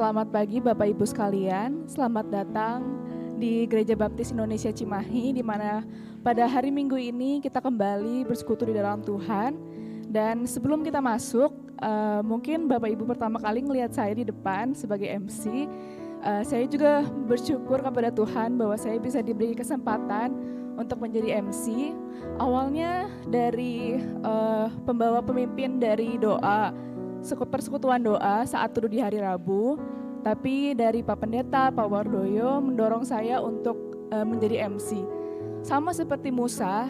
Selamat pagi Bapak Ibu sekalian, selamat datang di Gereja Baptis Indonesia Cimahi, di mana pada hari Minggu ini kita kembali bersekutu di dalam Tuhan. Dan sebelum kita masuk, mungkin Bapak Ibu pertama kali ngelihat saya di depan sebagai MC. Saya juga bersyukur kepada Tuhan bahwa saya bisa diberi kesempatan untuk menjadi MC. Awalnya dari pembawa pemimpin dari doa, persekutuan doa saat teduh di hari Rabu, tapi dari Pak Pendeta, Pak Wardoyo mendorong saya untuk menjadi MC. Sama seperti Musa,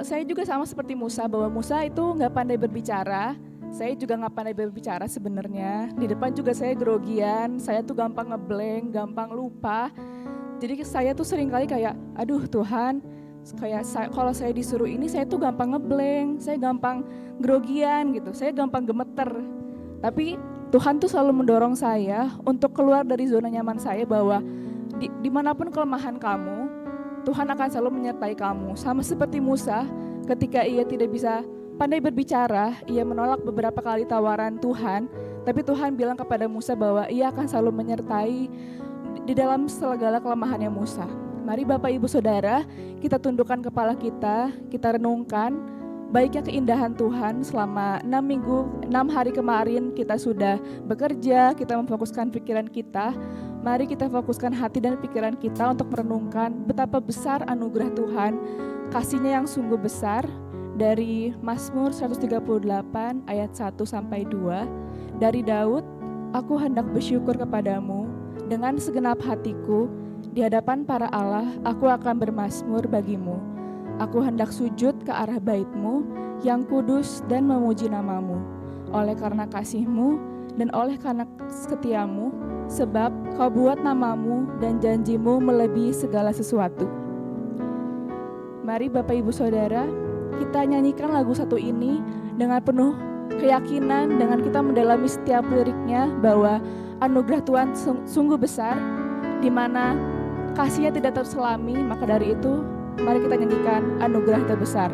saya juga sama seperti Musa, bahwa Musa itu nggak pandai berbicara. Saya juga nggak pandai berbicara sebenarnya. Di depan juga saya grogian, saya tuh gampang ngeblank, gampang lupa. Jadi saya tuh sering kali kayak, aduh Tuhan, kalau saya disuruh ini saya tuh gampang ngeblank, saya gampang grogian gitu, saya gampang gemeter. Tapi Tuhan tuh selalu mendorong saya untuk keluar dari zona nyaman saya, bahwa dimanapun kelemahan kamu, Tuhan akan selalu menyertai kamu. Sama seperti Musa, ketika ia tidak bisa pandai berbicara, ia menolak beberapa kali tawaran Tuhan, tapi Tuhan bilang kepada Musa bahwa ia akan selalu menyertai di dalam segala kelemahannya Musa. Mari Bapak Ibu Saudara, kita tundukkan kepala kita renungkan baiknya keindahan Tuhan selama 6 hari kemarin kita sudah bekerja, kita memfokuskan pikiran kita. Mari kita fokuskan hati dan pikiran kita untuk merenungkan betapa besar anugerah Tuhan, kasih-Nya yang sungguh besar. Dari Mazmur 138 ayat 1-2, dari Daud, aku hendak bersyukur kepadamu dengan segenap hatiku, di hadapan para Allah aku akan bermazmur bagimu. Aku hendak sujud ke arah bait-Mu yang kudus dan memuji nama-Mu, oleh karena kasih-Mu dan oleh karena setiamu, sebab Kau buat nama-Mu dan janji-Mu melebihi segala sesuatu. Mari Bapak Ibu Saudara, kita nyanyikan lagu satu ini dengan penuh keyakinan, dengan kita mendalami setiap liriknya bahwa anugerah Tuhan sungguh besar, di mana kasih-Nya tidak terselami. Maka dari itu, mari kita nyanyikan anugerah terbesar.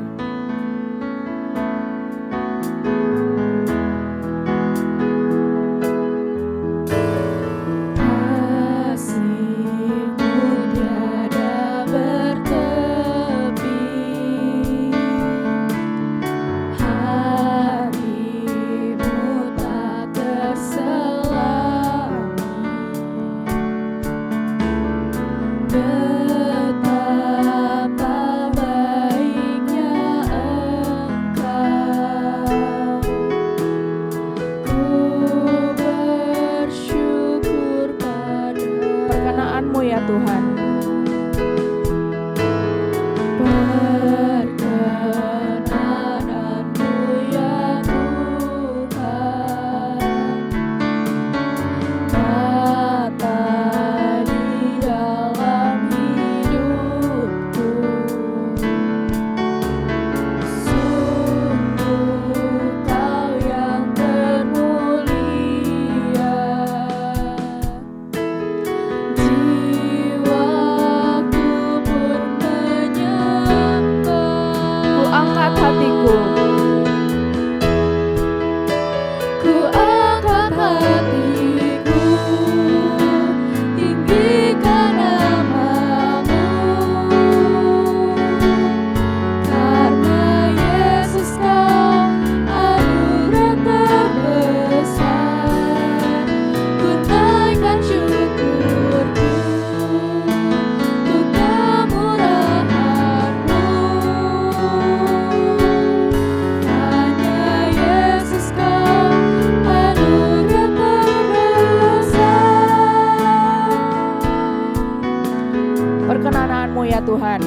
Perkenanan-Mu ya Tuhan.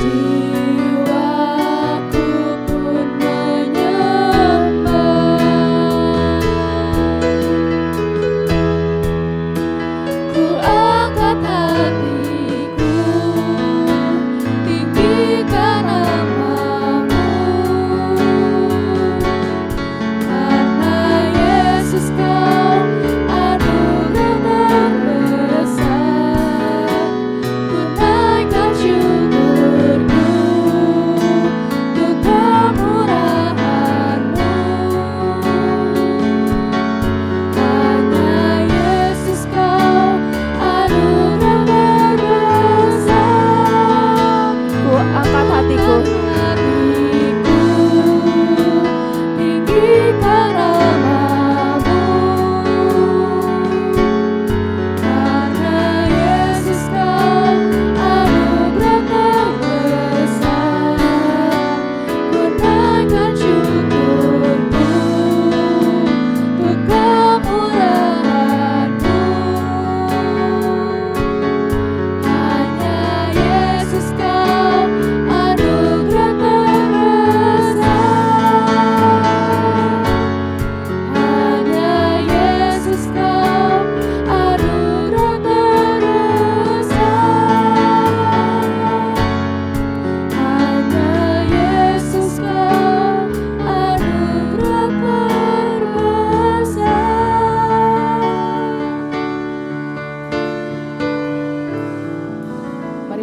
Jiwa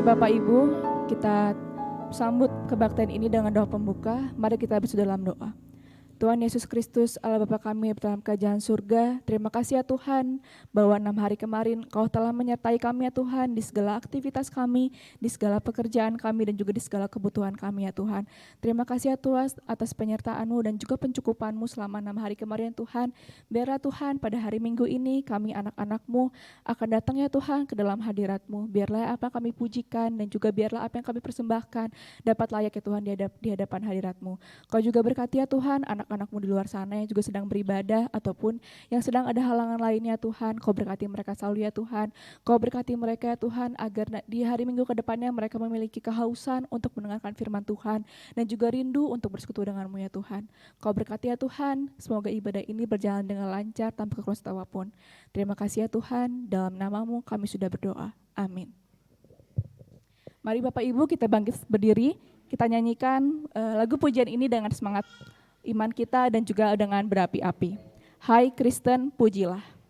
Bapak Ibu, kita sambut kebaktian ini dengan doa pembuka. Mari kita bersujud dalam doa. Tuhan Yesus Kristus, Allah Bapa kami dalam kerajaan surga, terima kasih ya Tuhan, bahwa 6 hari kemarin Kau telah menyertai kami ya Tuhan, di segala aktivitas kami, di segala pekerjaan kami, dan juga di segala kebutuhan kami ya Tuhan. Terima kasih ya Tuhan atas penyertaan-Mu dan juga pencukupan-Mu selama 6 hari kemarin Tuhan. Biarlah Tuhan pada hari Minggu ini kami anak-anak-Mu akan datang ya Tuhan ke dalam hadirat-Mu. Biarlah apa yang kami pujikan dan juga biarlah apa yang kami persembahkan dapat layak ya Tuhan di hadapan hadirat-Mu. Kau juga berkati ya Tuhan anak-anak-Mu di luar sana yang juga sedang beribadah ataupun yang sedang ada halangan lainnya Tuhan. Kau berkati mereka selalu ya Tuhan. Kau berkati mereka ya Tuhan agar di hari Minggu ke depannya mereka memiliki kehausan untuk mendengarkan firman Tuhan dan juga rindu untuk bersekutu dengan-Mu ya Tuhan. Kau berkati ya Tuhan, semoga ibadah ini berjalan dengan lancar tanpa kekurangan apapun. Terima kasih ya Tuhan, dalam nama-Mu kami sudah berdoa. Amin. Mari Bapak Ibu kita bangkit berdiri, kita nyanyikan lagu pujian ini dengan semangat iman kita dan juga dengan berapi-api. Hai Kristen, pujilah.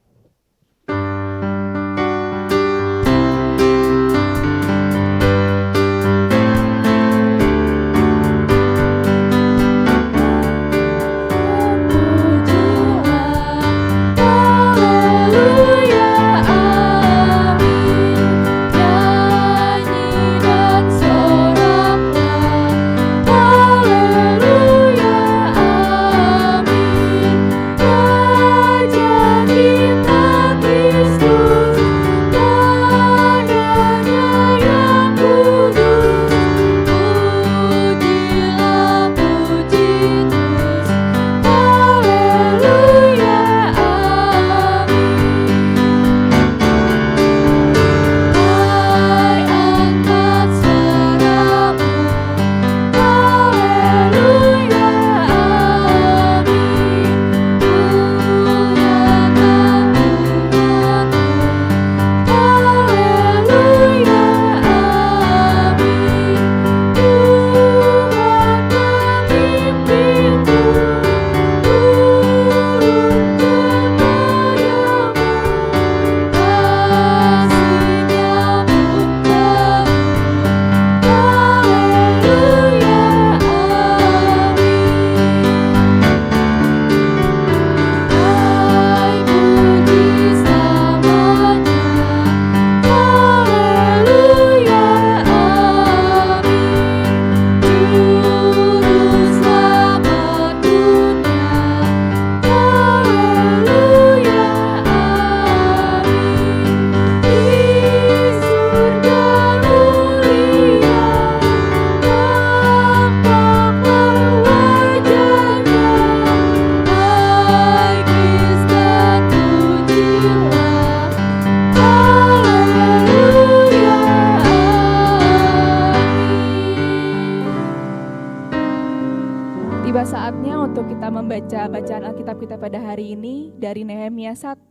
Bacaan Alkitab kita pada hari ini dari Nehemia 13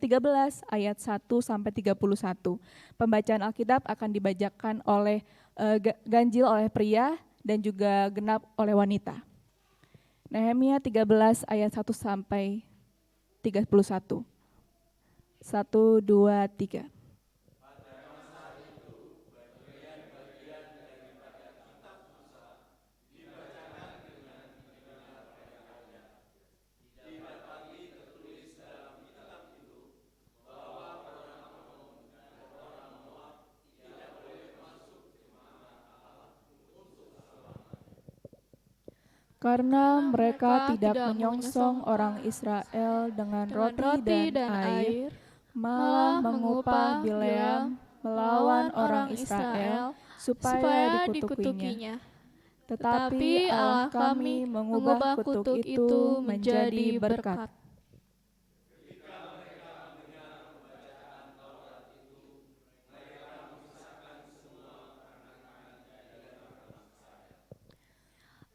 ayat 1 sampai 31. Pembacaan Alkitab akan dibacakan oleh ganjil oleh pria dan juga genap oleh wanita. Nehemia 13 ayat 1 sampai 31. 1, 2, 3. Karena mereka tidak menyongsong orang Israel dengan roti dan air, malah mengupah Bileam melawan orang Israel supaya dikutukinya. Tetapi Allah kami mengubah kutuk itu menjadi berkat.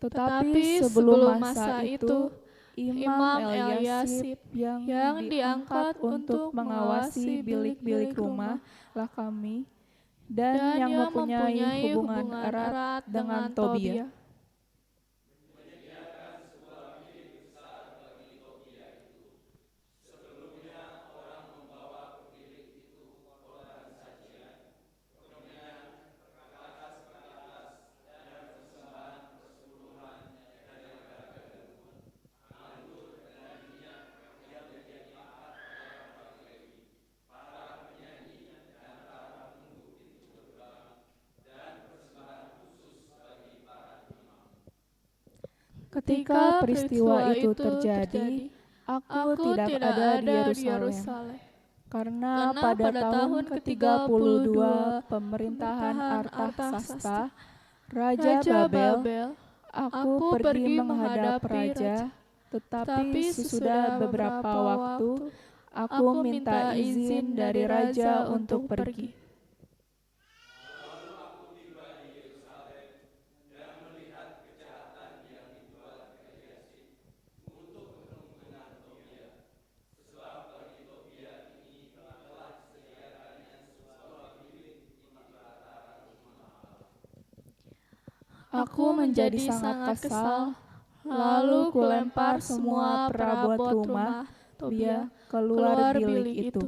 Tetapi sebelum masa itu, Imam Eliasib yang diangkat untuk mengawasi bilik-bilik rumah lah kami, dan yang mempunyai hubungan erat dengan Tobia. Ketika peristiwa itu terjadi, aku tidak ada di Yerusalem. Karena pada tahun ke-32 pemerintahan Artaxerxes, Raja Babel, aku pergi menghadap raja, tetapi sesudah beberapa waktu, aku minta izin dari raja untuk pergi. Aku menjadi sangat kesal, lalu kulempar semua perabot rumah Tobia keluar bilik itu.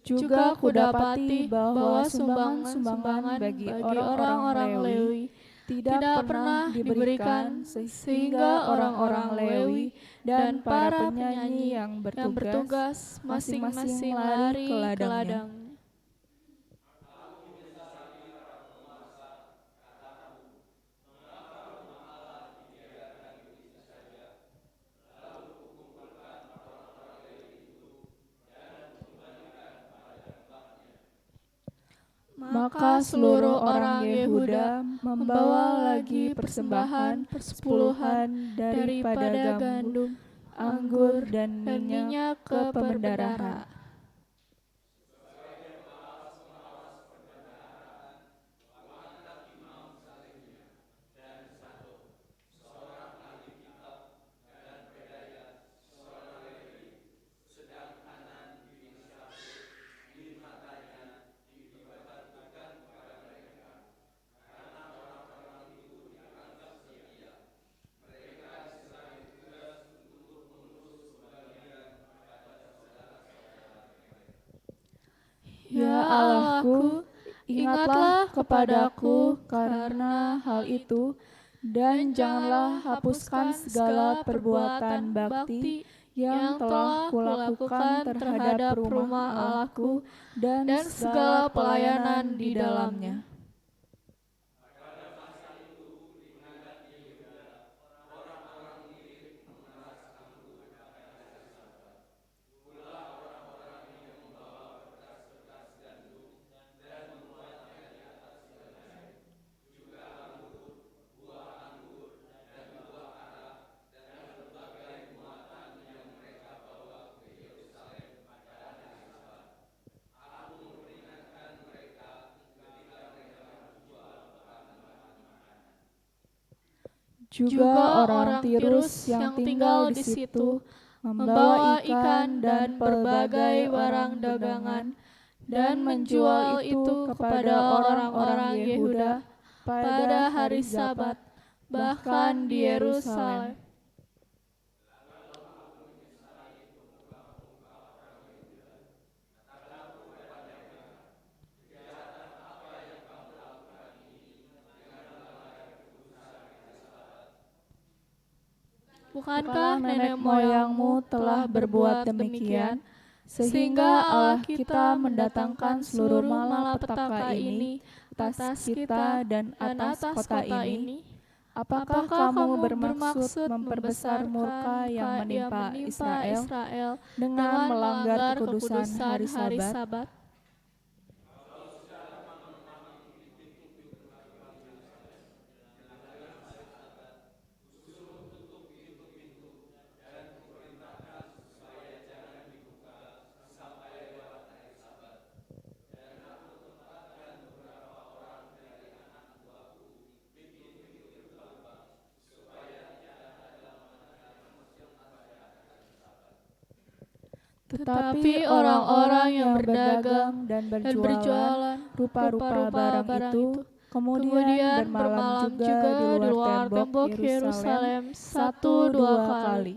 Juga kudapati bahwa sumbangan-sumbangan bagi orang-orang Lewi tidak pernah diberikan, sehingga orang-orang Lewi dan para penyanyi yang bertugas masing-masing lari ke ladangnya. Maka seluruh orang Yehuda membawa lagi persembahan persepuluhan daripada gandum, anggur, dan minyak ke pembendahara. Ya Allahku, ingatlah kepadaku karena hal itu, dan janganlah hapuskan segala perbuatan bakti yang telah kulakukan terhadap rumah Allahku dan segala pelayanan di dalamnya. Juga orang Tirus yang tinggal di situ membawa ikan dan berbagai barang dagangan dan menjual itu kepada orang-orang Yehuda pada hari Sabat, bahkan di Yerusalem. Bukankah nenek moyangmu telah berbuat demikian, sehingga Allah kita mendatangkan seluruh malapetaka ini atas kita dan atas kota ini? Apakah kamu bermaksud memperbesar murka yang menimpa Israel dengan melanggar kekudusan hari Sabat? Tetapi orang-orang yang berdagang dan berjualan rupa-rupa barang itu kemudian bermalam juga di luar tembok Yerusalem 1-2 kali.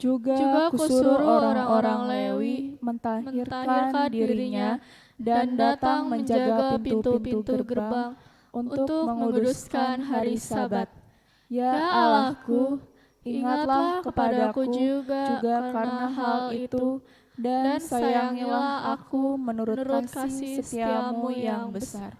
Juga kusuruh orang-orang Lewi mentahirkan dirinya dan datang menjaga pintu-pintu gerbang untuk menguduskan hari Sabat. Ya Allahku, ingatlah kepadaku juga karena hal itu, dan sayangilah aku menurut kasih setiamu yang besar.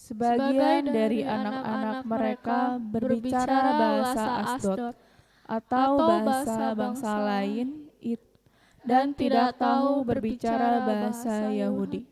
Sebagian dari anak-anak mereka berbicara bahasa Asdod atau bahasa bangsa lain dan tidak tahu berbicara bahasa Yahudi.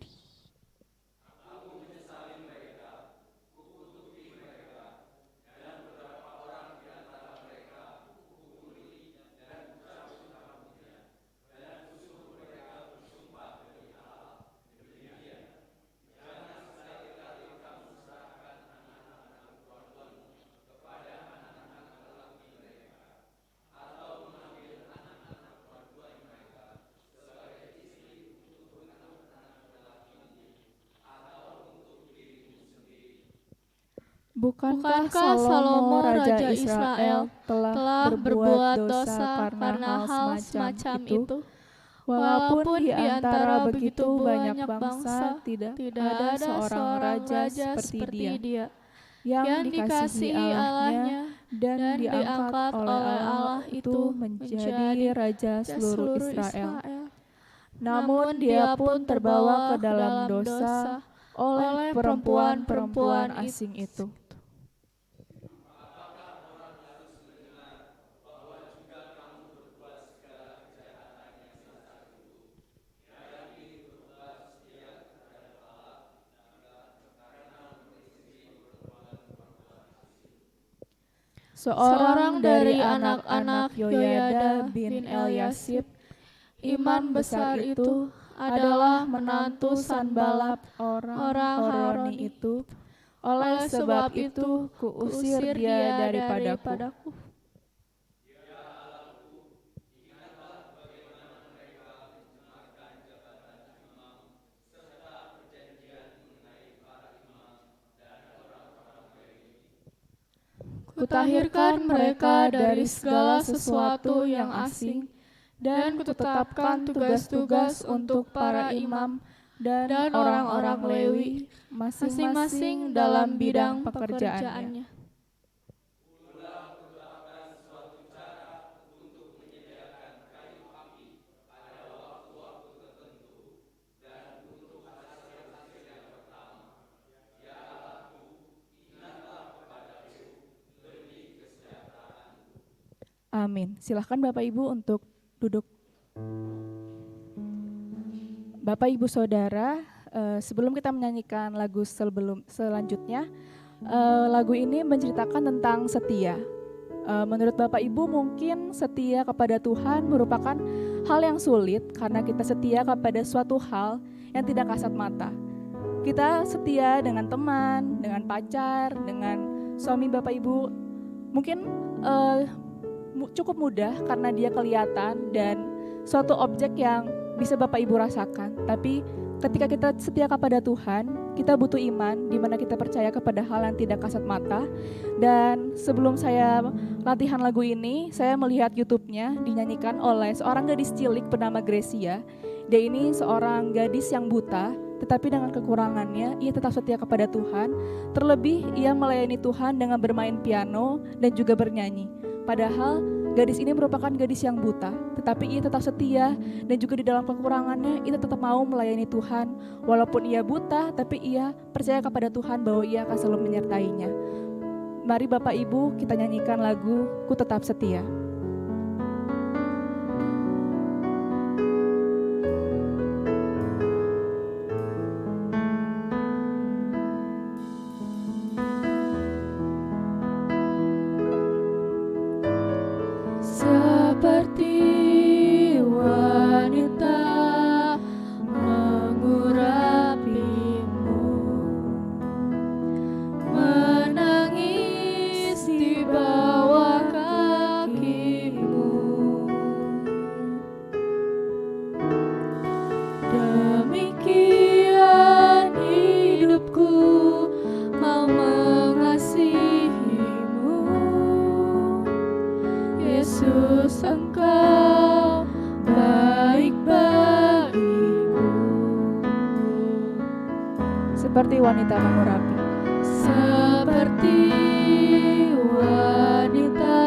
Bukankah Salomo Raja Israel telah berbuat dosa karena hal semacam itu? Walaupun di antara begitu banyak bangsa tidak ada seorang raja seperti dia, yang dikasihi Allahnya dan diangkat oleh Allah itu menjadi raja seluruh Israel. Namun dia pun terbawa ke dalam dosa oleh perempuan-perempuan asing itu. Seorang dari anak-anak Yoyada bin Eliasib, imam besar itu, adalah menantu Sanballat orang Horoni itu. Oleh sebab itu kuusir dia daripadaku. Kutahirkan mereka dari segala sesuatu yang asing, dan kutetapkan tugas-tugas untuk para imam dan orang-orang Lewi, masing-masing dalam bidang pekerjaannya. Amin. Silahkan Bapak Ibu untuk duduk. Bapak Ibu Saudara, sebelum kita menyanyikan lagu selanjutnya, lagu ini menceritakan tentang setia. Menurut Bapak Ibu mungkin setia kepada Tuhan merupakan hal yang sulit karena kita setia kepada suatu hal yang tidak kasat mata. Kita setia dengan teman, dengan pacar, dengan suami Bapak Ibu. Mungkin cukup mudah karena dia kelihatan dan suatu objek yang bisa Bapak Ibu rasakan. Tapi ketika kita setia kepada Tuhan, kita butuh iman di mana kita percaya kepada hal yang tidak kasat mata. Dan sebelum saya latihan lagu ini, saya melihat YouTube-nya dinyanyikan oleh seorang gadis cilik bernama Gracia. Dia ini seorang gadis yang buta, tetapi dengan kekurangannya ia tetap setia kepada Tuhan. Terlebih ia melayani Tuhan dengan bermain piano dan juga bernyanyi. Padahal gadis ini merupakan gadis yang buta, tetapi ia tetap setia dan juga di dalam kekurangannya ia tetap mau melayani Tuhan. Walaupun ia buta, tapi ia percaya kepada Tuhan bahwa ia akan selalu menyertainya. Mari Bapak Ibu kita nyanyikan lagu Ku Tetap Setia. Seperti wanita mengurapimu, menangis di bawah kaki Demikian hidupku mau mengasihimu, Yesus Engkau baik bagiku. Seperti wanita mengurapi, seperti wanita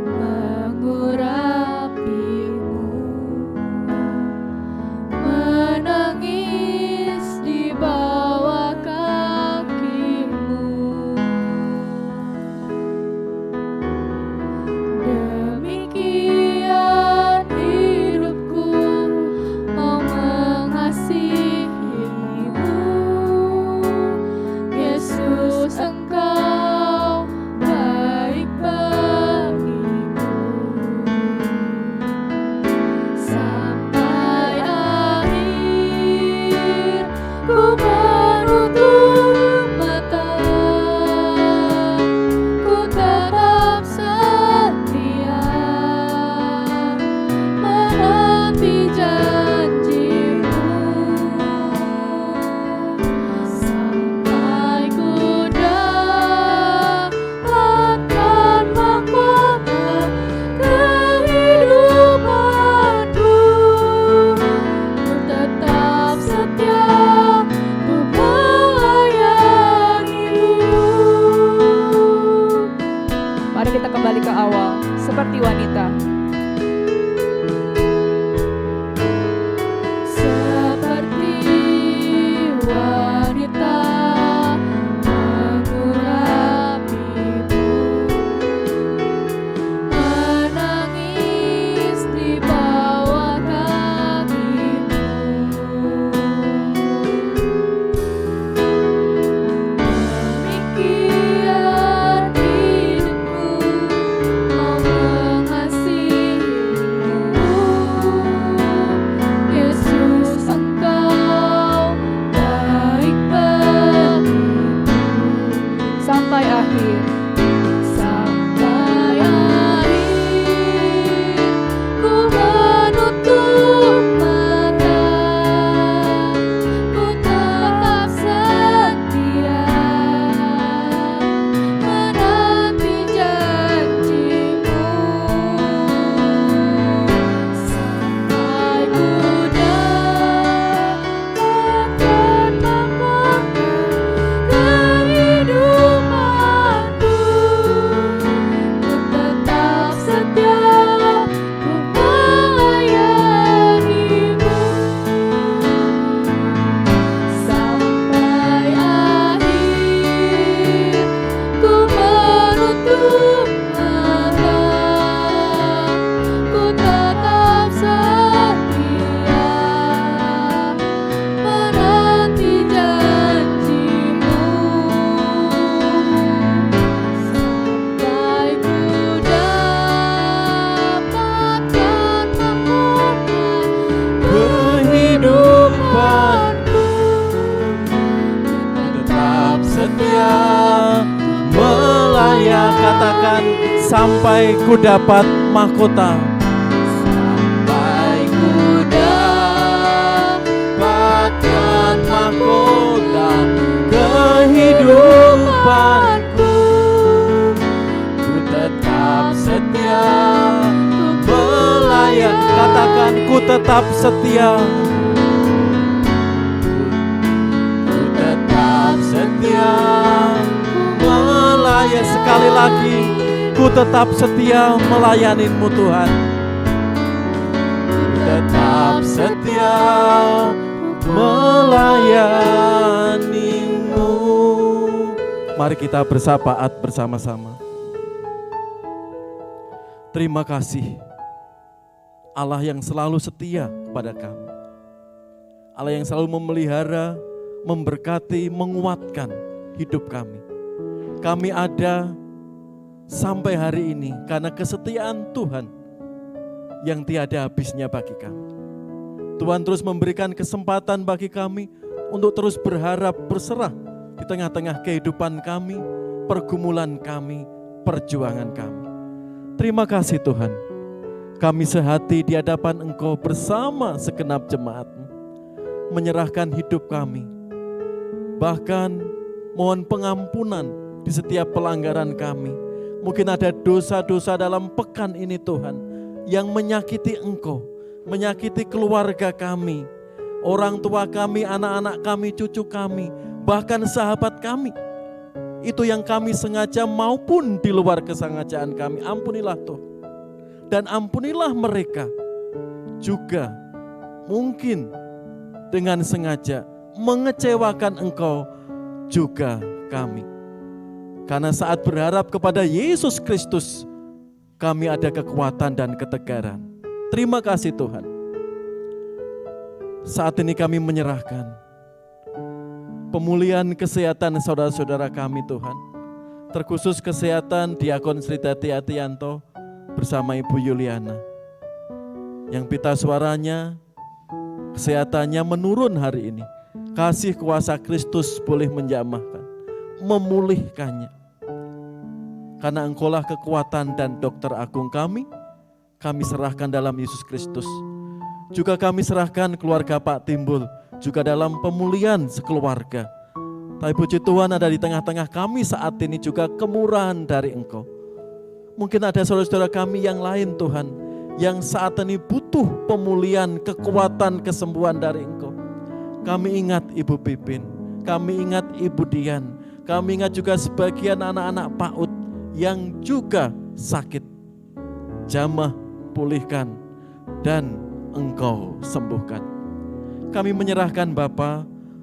mengurapimu, menangis di bawah kakimu. Demikian hidupku mau mengasihimu, Yesus Engkau baik bagiku. Sampai akhir ku menutup mata, ku tetap setia menanti janjimu. Sampai ku dapatkan mahkota kehidupanku, ku tetap setia untuk melayanimu. Mari kita kembali ke awal, seperti wanita. Seperti wanita mengurapimu, menangis di bawah kakimu. Demikian hidupku mau mengasihimu, Yesus Engkau baik bagiku. Sampai akhir, sampai akhir ku menutup mata, ku tetap setia menanti janjimu. Sampai ku dapatkan mahkota kehidupanku, ku tetap setia untuk melayanimu. Sampai akhir ku menutup mata, ku tetap setia menanti janjimu. Sampai ku dapatkan mahkota kehidupanku, Tetap setia melayani. Katakan sampai ku dapat mahkota. Sampai ku dapatkan mahkota kehidupanku, ku tetap setia melayani. Katakan ku tetap setia. Ku tetap setia melayani. Sekali lagi, ku tetap setia melayanimu Tuhan. Ku tetap setia melayanimu. Mari kita bersahabat bersama-sama. Terima kasih Allah yang selalu setia pada kami. Allah yang selalu memelihara, memberkati, menguatkan hidup kami. Kami ada sampai hari ini karena kesetiaan Tuhan yang tiada habisnya bagi kami. Tuhan terus memberikan kesempatan bagi kami untuk terus berharap, berserah di tengah-tengah kehidupan kami, pergumulan kami, perjuangan kami. Terima kasih Tuhan, kami sehati di hadapan Engkau bersama segenap jemaat-Mu. menyerahkan hidup kami. Bahkan mohon pengampunan di setiap pelanggaran kami. Mungkin ada dosa-dosa dalam pekan ini Tuhan yang menyakiti Engkau, menyakiti keluarga kami, orang tua kami, anak-anak kami, cucu kami, bahkan sahabat kami. Itu yang kami sengaja maupun di luar kesengajaan kami. Ampunilah Tuhan. Dan ampunilah mereka juga mungkin dengan sengaja mengecewakan Engkau juga kami. Karena saat berharap kepada Yesus Kristus, kami ada kekuatan dan ketegaran. Terima kasih Tuhan. Saat ini kami menyerahkan pemulihan kesehatan saudara-saudara kami Tuhan. Terkhusus kesehatan Diakon Sri Tati Atianto bersama Ibu Yuliana. Yang pita suaranya, kesehatannya menurun hari ini. Kasih kuasa Kristus boleh menjamahkan, memulihkannya. Karena Engkaulah kekuatan dan dokter agung kami serahkan dalam Yesus Kristus. Juga kami serahkan keluarga Pak Timbul, juga dalam pemulihan sekeluarga. Tapi puji Tuhan ada di tengah-tengah kami saat ini juga kemurahan dari Engkau. Mungkin ada saudara-saudara kami yang lain Tuhan, yang saat ini butuh pemulihan, kekuatan, kesembuhan dari Engkau. Kami ingat Ibu Pipin, kami ingat Ibu Dian, kami ingat juga sebagian anak-anak PAUD yang juga sakit. Jamah, pulihkan, dan Engkau sembuhkan. Kami menyerahkan Bapa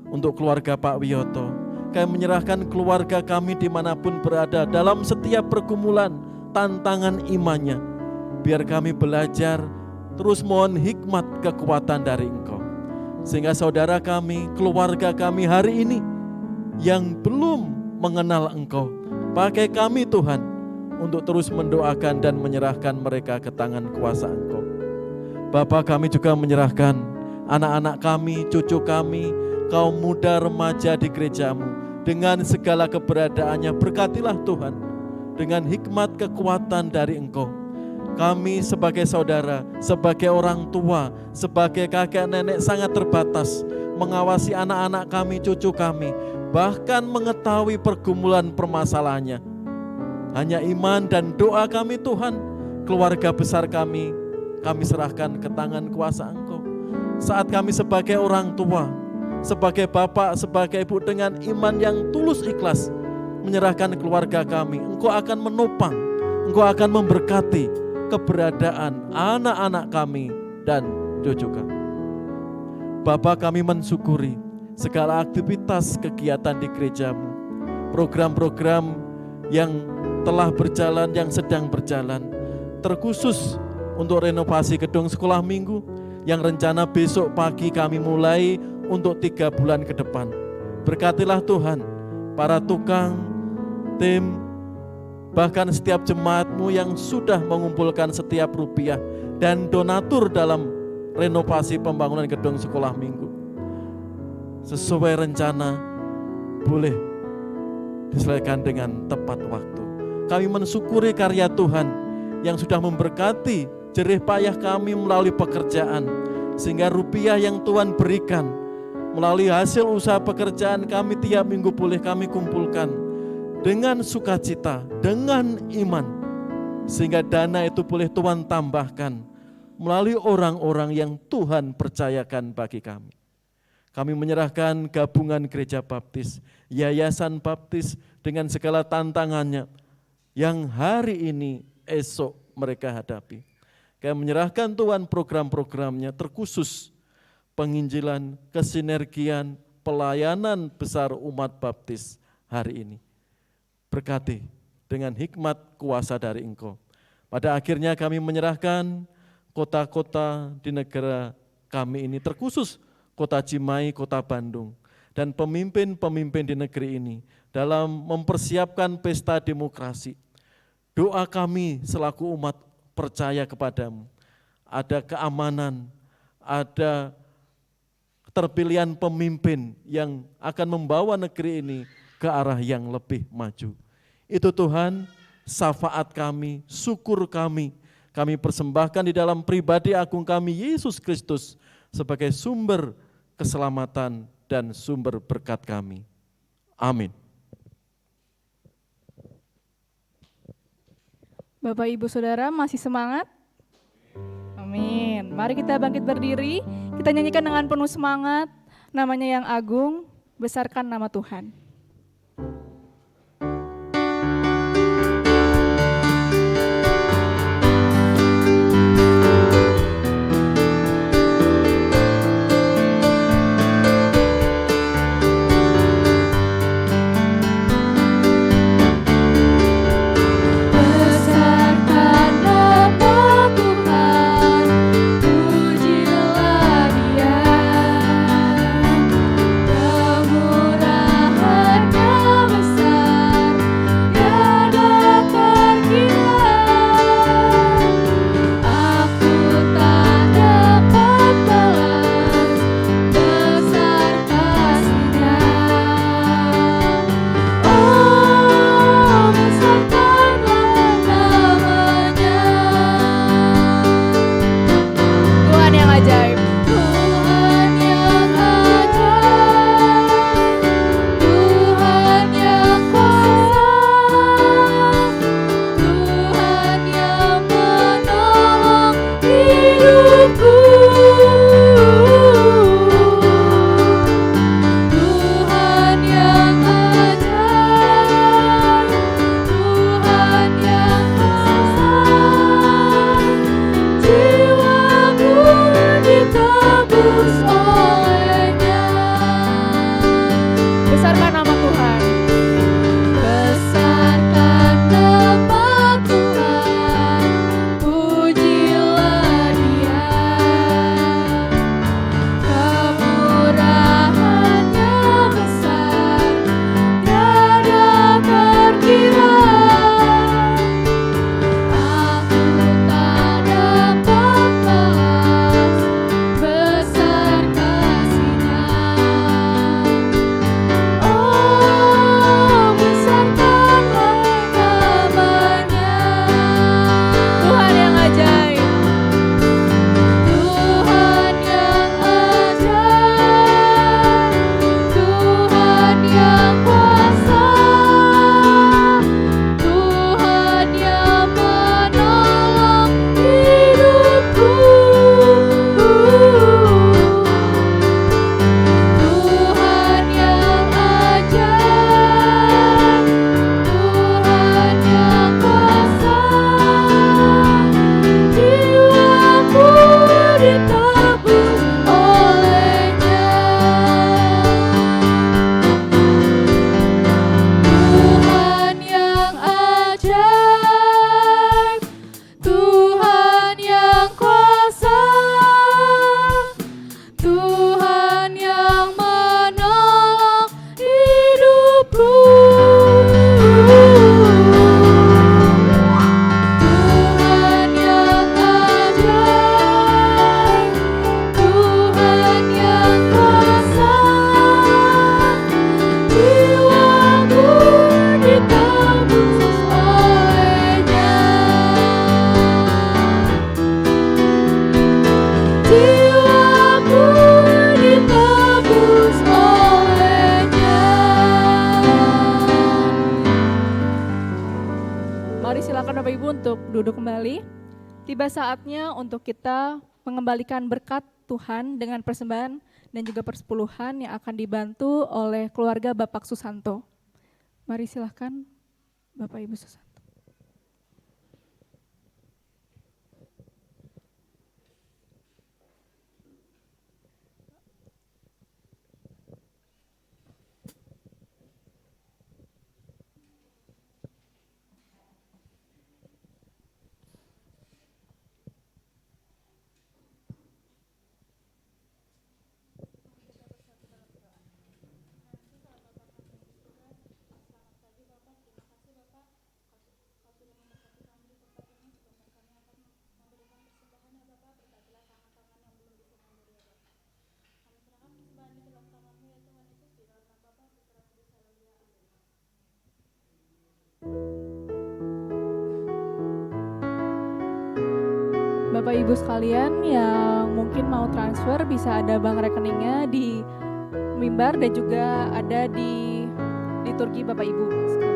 untuk keluarga Pak Wiyoto. Kami menyerahkan keluarga kami dimanapun berada dalam setiap pergumulan, tantangan imannya. Biar kami belajar terus mohon hikmat kekuatan dari Engkau. Sehingga saudara kami, keluarga kami hari ini yang belum mengenal Engkau, pakai kami Tuhan untuk terus mendoakan dan menyerahkan mereka ke tangan kuasa Engkau. Bapa, kami juga menyerahkan anak-anak kami, cucu kami, kaum muda remaja di gerejamu. Dengan segala keberadaannya, berkatilah Tuhan dengan hikmat kekuatan dari Engkau. Kami sebagai saudara, sebagai orang tua, sebagai kakek nenek sangat terbatas mengawasi anak-anak kami, cucu kami, bahkan mengetahui pergumulan permasalahannya. Hanya iman dan doa kami Tuhan, keluarga besar kami serahkan ke tangan kuasa Engkau. Saat kami sebagai orang tua, sebagai bapak, sebagai ibu dengan iman yang tulus ikhlas menyerahkan keluarga kami, Engkau akan menopang, Engkau akan memberkati keberadaan anak-anak kami dan cucu kami. Bapa, kami mensyukuri segala aktivitas kegiatan di gerejamu, program-program yang telah berjalan, yang sedang berjalan, terkhusus untuk renovasi gedung sekolah minggu yang rencana besok pagi kami mulai untuk 3 bulan ke depan. Berkatilah Tuhan, para tukang, tim, bahkan setiap jemaat-Mu yang sudah mengumpulkan setiap rupiah dan donatur dalam renovasi pembangunan gedung sekolah minggu. Sesuai rencana boleh diselesaikan dengan tepat waktu. Kami mensyukuri karya Tuhan yang sudah memberkati jerih payah kami melalui pekerjaan, sehingga rupiah yang Tuhan berikan melalui hasil usaha pekerjaan kami tiap minggu boleh kami kumpulkan dengan sukacita, dengan iman, sehingga dana itu boleh Tuhan tambahkan melalui orang-orang yang Tuhan percayakan bagi kami. Kami menyerahkan gabungan gereja baptis, yayasan baptis dengan segala tantangannya yang hari ini, esok mereka hadapi. Kami menyerahkan Tuhan program-programnya, terkhusus penginjilan, kesinergian, pelayanan besar umat baptis hari ini. Berkati dengan hikmat kuasa dari Engkau. Pada akhirnya kami menyerahkan kota-kota di negara kami ini, terkhusus kota Cimahi, kota Bandung, dan pemimpin-pemimpin di negeri ini dalam mempersiapkan pesta demokrasi. Doa kami selaku umat percaya kepadamu, ada keamanan, ada keterpilihan pemimpin yang akan membawa negeri ini ke arah yang lebih maju. Itu Tuhan, syafaat kami, syukur kami persembahkan di dalam pribadi agung kami Yesus Kristus sebagai sumber keselamatan, dan sumber berkat kami. Amin. Bapak Ibu Saudara masih semangat? Amin. Mari kita bangkit berdiri, kita nyanyikan dengan penuh semangat, namanya yang agung, besarkan nama Tuhan. duduk kembali. Tiba saatnya untuk kita mengembalikan berkat Tuhan dengan persembahan dan juga persepuluhan yang akan dibantu oleh keluarga Bapak Susanto. Mari silahkan Bapak Ibu Susanto. Bapak Ibu sekalian yang mungkin mau transfer bisa ada bank rekeningnya di mimbar dan juga ada di liturgi Bapak Ibu sekalian.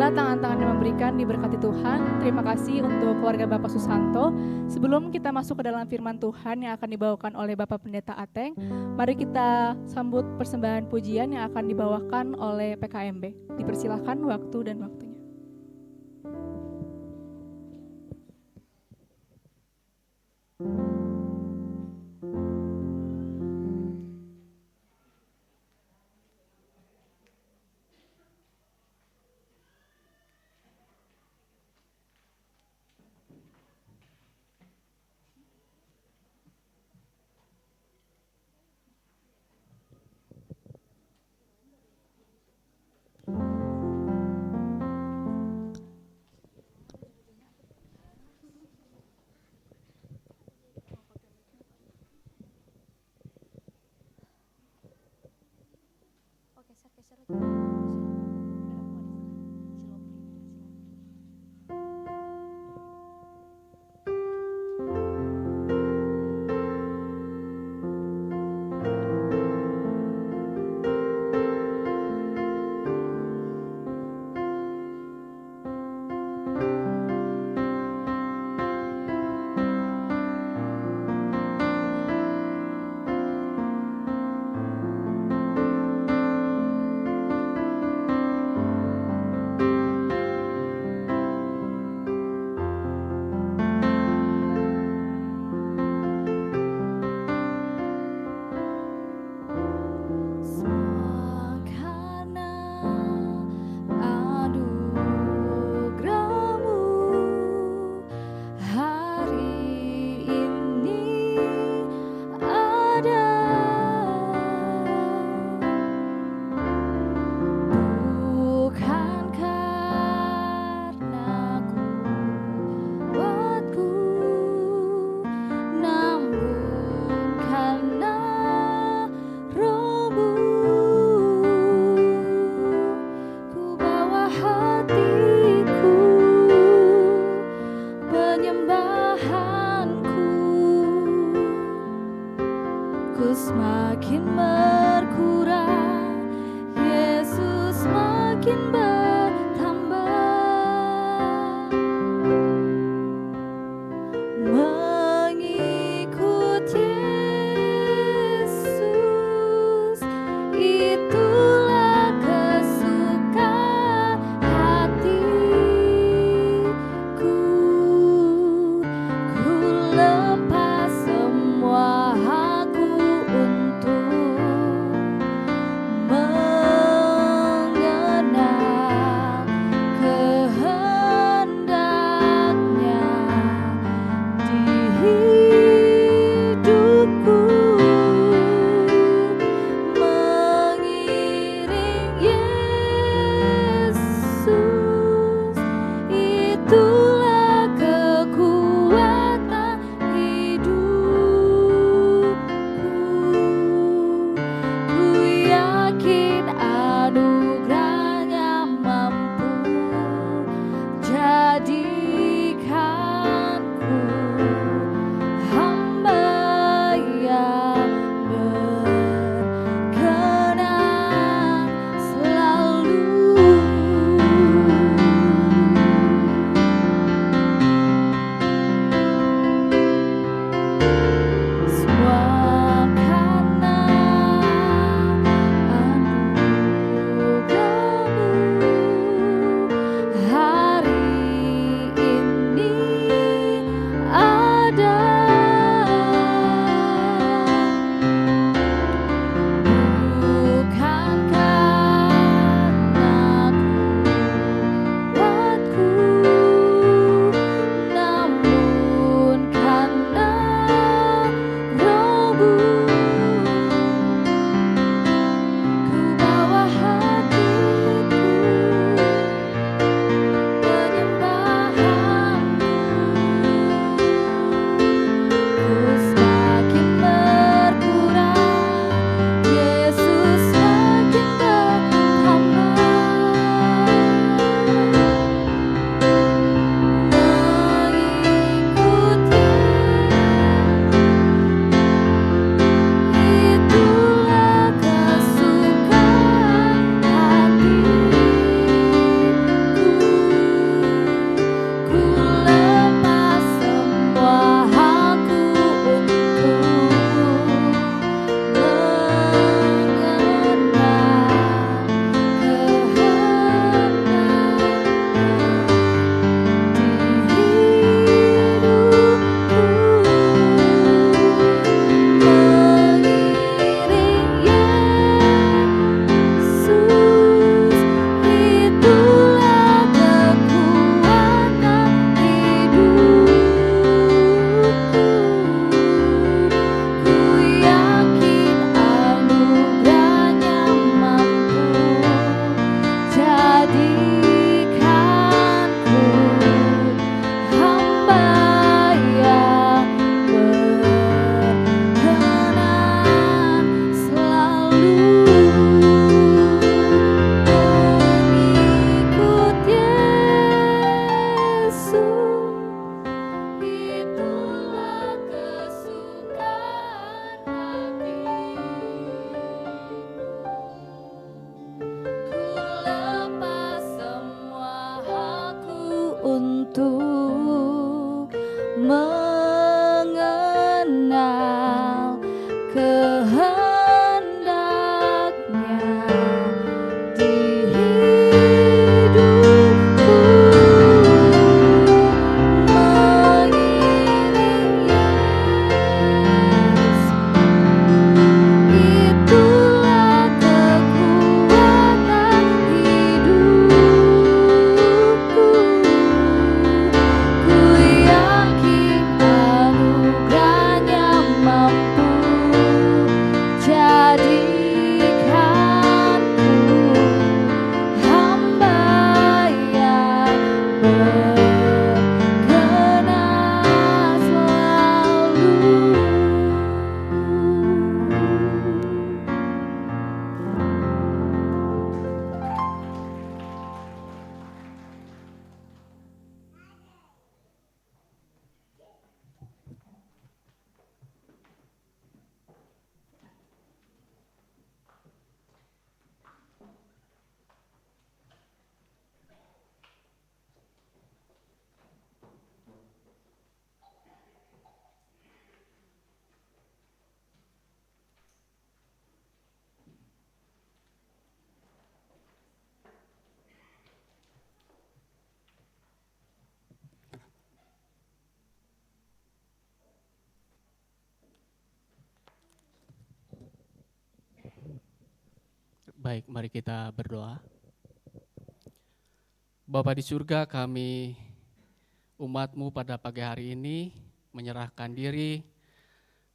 Biarlah tangan-tangan yang memberikan diberkati Tuhan. Terima kasih untuk keluarga Bapak Susanto. Sebelum kita masuk ke dalam firman Tuhan yang akan dibawakan oleh Bapak Pendeta Ateng, mari kita sambut persembahan pujian yang akan dibawakan oleh PKMB. Dipersilahkan waktu dan waktunya. Baik, mari kita berdoa. Bapa di surga, kami umat-Mu pada pagi hari ini menyerahkan diri,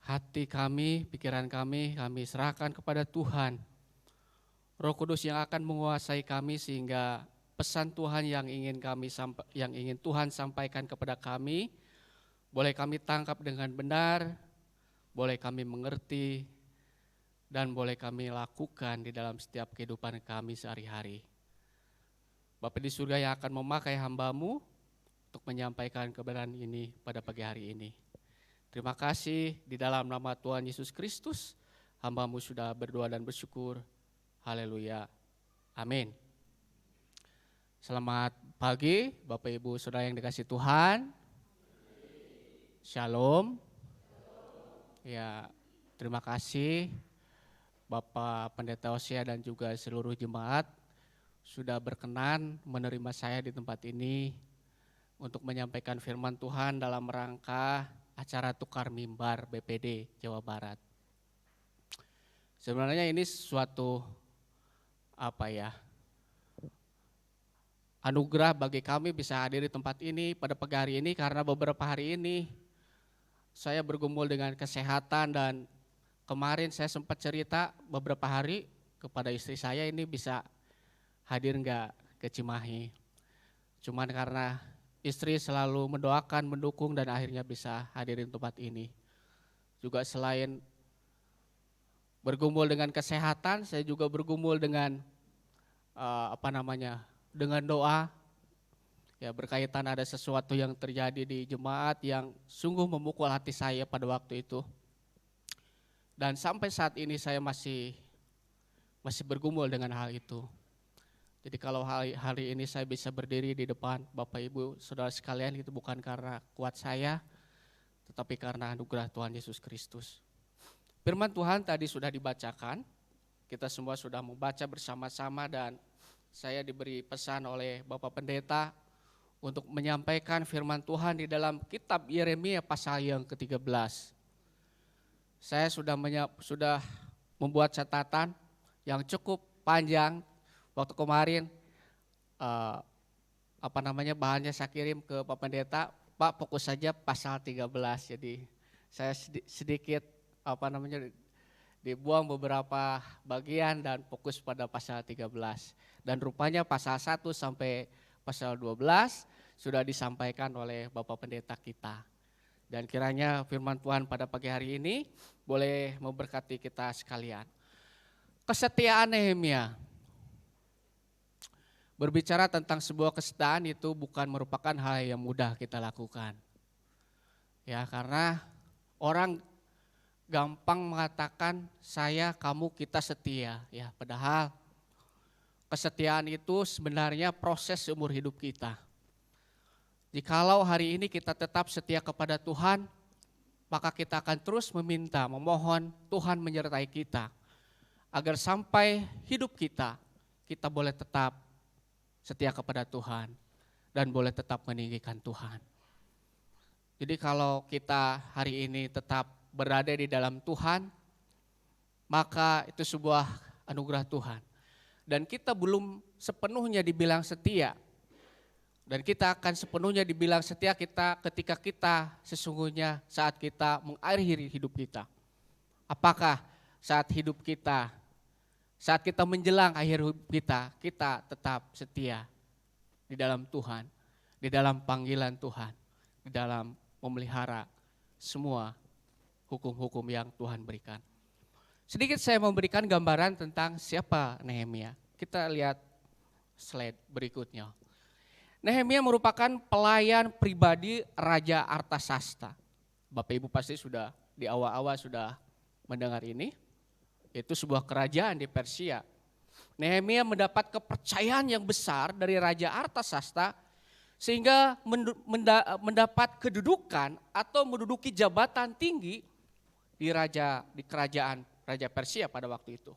hati kami, pikiran kami serahkan kepada Tuhan. Roh Kudus yang akan menguasai kami sehingga pesan Tuhan yang ingin Tuhan sampaikan kepada kami, boleh kami tangkap dengan benar, boleh kami mengerti, dan boleh kami lakukan di dalam setiap kehidupan kami sehari-hari. Bapa di surga yang akan memakai hamba-Mu untuk menyampaikan kebenaran ini pada pagi hari ini. Terima kasih di dalam nama Tuhan Yesus Kristus, hamba-Mu sudah berdoa dan bersyukur. Haleluya. Amin. Selamat pagi Bapak Ibu Saudara yang dikasihi Tuhan. Shalom. Ya, terima kasih Bapak Pendeta Hosea dan juga seluruh jemaat sudah berkenan menerima saya di tempat ini untuk menyampaikan firman Tuhan dalam rangka acara tukar mimbar BPD Jawa Barat. Sebenarnya ini suatu anugerah bagi kami bisa hadir di tempat ini pada pagi hari ini, karena beberapa hari ini saya bergumul dengan kesehatan dan kemarin saya sempat cerita beberapa hari kepada istri saya ini bisa hadir enggak ke Cimahi. Cuman karena istri selalu mendoakan, mendukung dan akhirnya bisa hadirin tempat ini. Juga selain bergumul dengan kesehatan, saya juga bergumul dengan dengan doa. Ya, berkaitan ada sesuatu yang terjadi di jemaat yang sungguh memukul hati saya pada waktu itu. Dan sampai saat ini saya masih bergumul dengan hal itu. Jadi kalau hari ini saya bisa berdiri di depan Bapak Ibu Saudara sekalian, itu bukan karena kuat saya, tetapi karena anugerah Tuhan Yesus Kristus. Firman Tuhan tadi sudah dibacakan, kita semua sudah membaca bersama-sama dan saya diberi pesan oleh Bapak Pendeta untuk menyampaikan firman Tuhan di dalam kitab Yeremia pasal yang ke-13. Saya sudah membuat catatan yang cukup panjang. Waktu kemarin bahannya saya kirim ke Pak Pendeta, Pak fokus saja pasal 13. Jadi saya sedikit dibuang beberapa bagian dan fokus pada pasal 13. Dan rupanya pasal 1 sampai pasal 12 sudah disampaikan oleh Bapak Pendeta kita. Dan kiranya firman Tuhan pada pagi hari ini boleh memberkati kita sekalian. Kesetiaan Nehemia. Berbicara tentang sebuah kesetiaan itu bukan merupakan hal yang mudah kita lakukan. Ya, karena orang gampang mengatakan saya, kamu, kita setia. Ya, padahal kesetiaan itu sebenarnya proses seumur hidup kita. Jikalau hari ini kita tetap setia kepada Tuhan, maka kita akan terus memohon Tuhan menyertai kita. Agar sampai hidup kita boleh tetap setia kepada Tuhan dan boleh tetap meninggikan Tuhan. Jadi kalau kita hari ini tetap berada di dalam Tuhan, maka itu sebuah anugerah Tuhan. Dan kita belum sepenuhnya dibilang setia. Dan kita akan sepenuhnya dibilang setia ketika kita sesungguhnya saat kita mengakhiri hidup kita. Apakah saat kita menjelang akhir hidup kita tetap setia di dalam Tuhan, di dalam panggilan Tuhan, di dalam memelihara semua hukum-hukum yang Tuhan berikan. Sedikit saya memberikan gambaran tentang siapa Nehemia. Kita lihat slide berikutnya. Nehemia merupakan pelayan pribadi Raja Artasasta. Bapak Ibu pasti sudah di awal-awal sudah mendengar ini. Itu sebuah kerajaan di Persia. Nehemia mendapat kepercayaan yang besar dari Raja Artasasta sehingga mendapat kedudukan atau menduduki jabatan tinggi di kerajaan Raja Persia pada waktu itu.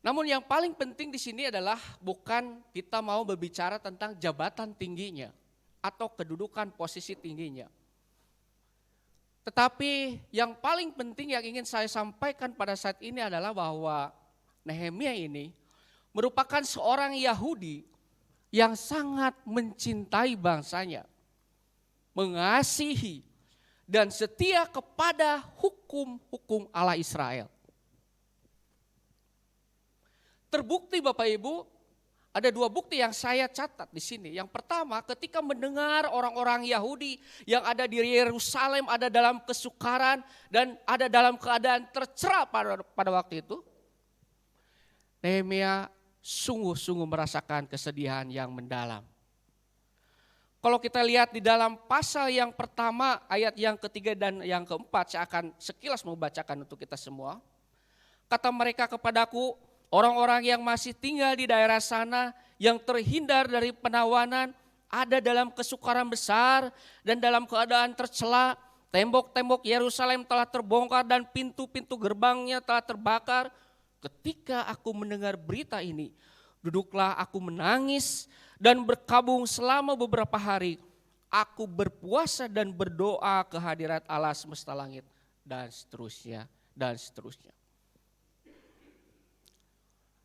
Namun yang paling penting di sini adalah bukan kita mau berbicara tentang jabatan tingginya atau kedudukan posisi tingginya. Tetapi yang paling penting yang ingin saya sampaikan pada saat ini adalah bahwa Nehemia ini merupakan seorang Yahudi yang sangat mencintai bangsanya, mengasihi dan setia kepada hukum-hukum Allah Israel. Terbukti Bapak Ibu, ada dua bukti yang saya catat di sini. Yang pertama, ketika mendengar orang-orang Yahudi yang ada di Yerusalem ada dalam kesukaran dan ada dalam keadaan tercela pada waktu itu, Nehemia sungguh-sungguh merasakan kesedihan yang mendalam. Kalau kita lihat di dalam pasal yang pertama, ayat yang ketiga dan yang keempat, saya akan sekilas membacakan untuk kita semua. Kata mereka kepadaku, orang-orang yang masih tinggal di daerah sana, yang terhindar dari penawanan, ada dalam kesukaran besar dan dalam keadaan tercela. Tembok-tembok Yerusalem telah terbongkar dan pintu-pintu gerbangnya telah terbakar. Ketika aku mendengar berita ini, duduklah aku menangis dan berkabung selama beberapa hari. Aku berpuasa dan berdoa ke hadirat Allah semesta langit dan seterusnya dan seterusnya.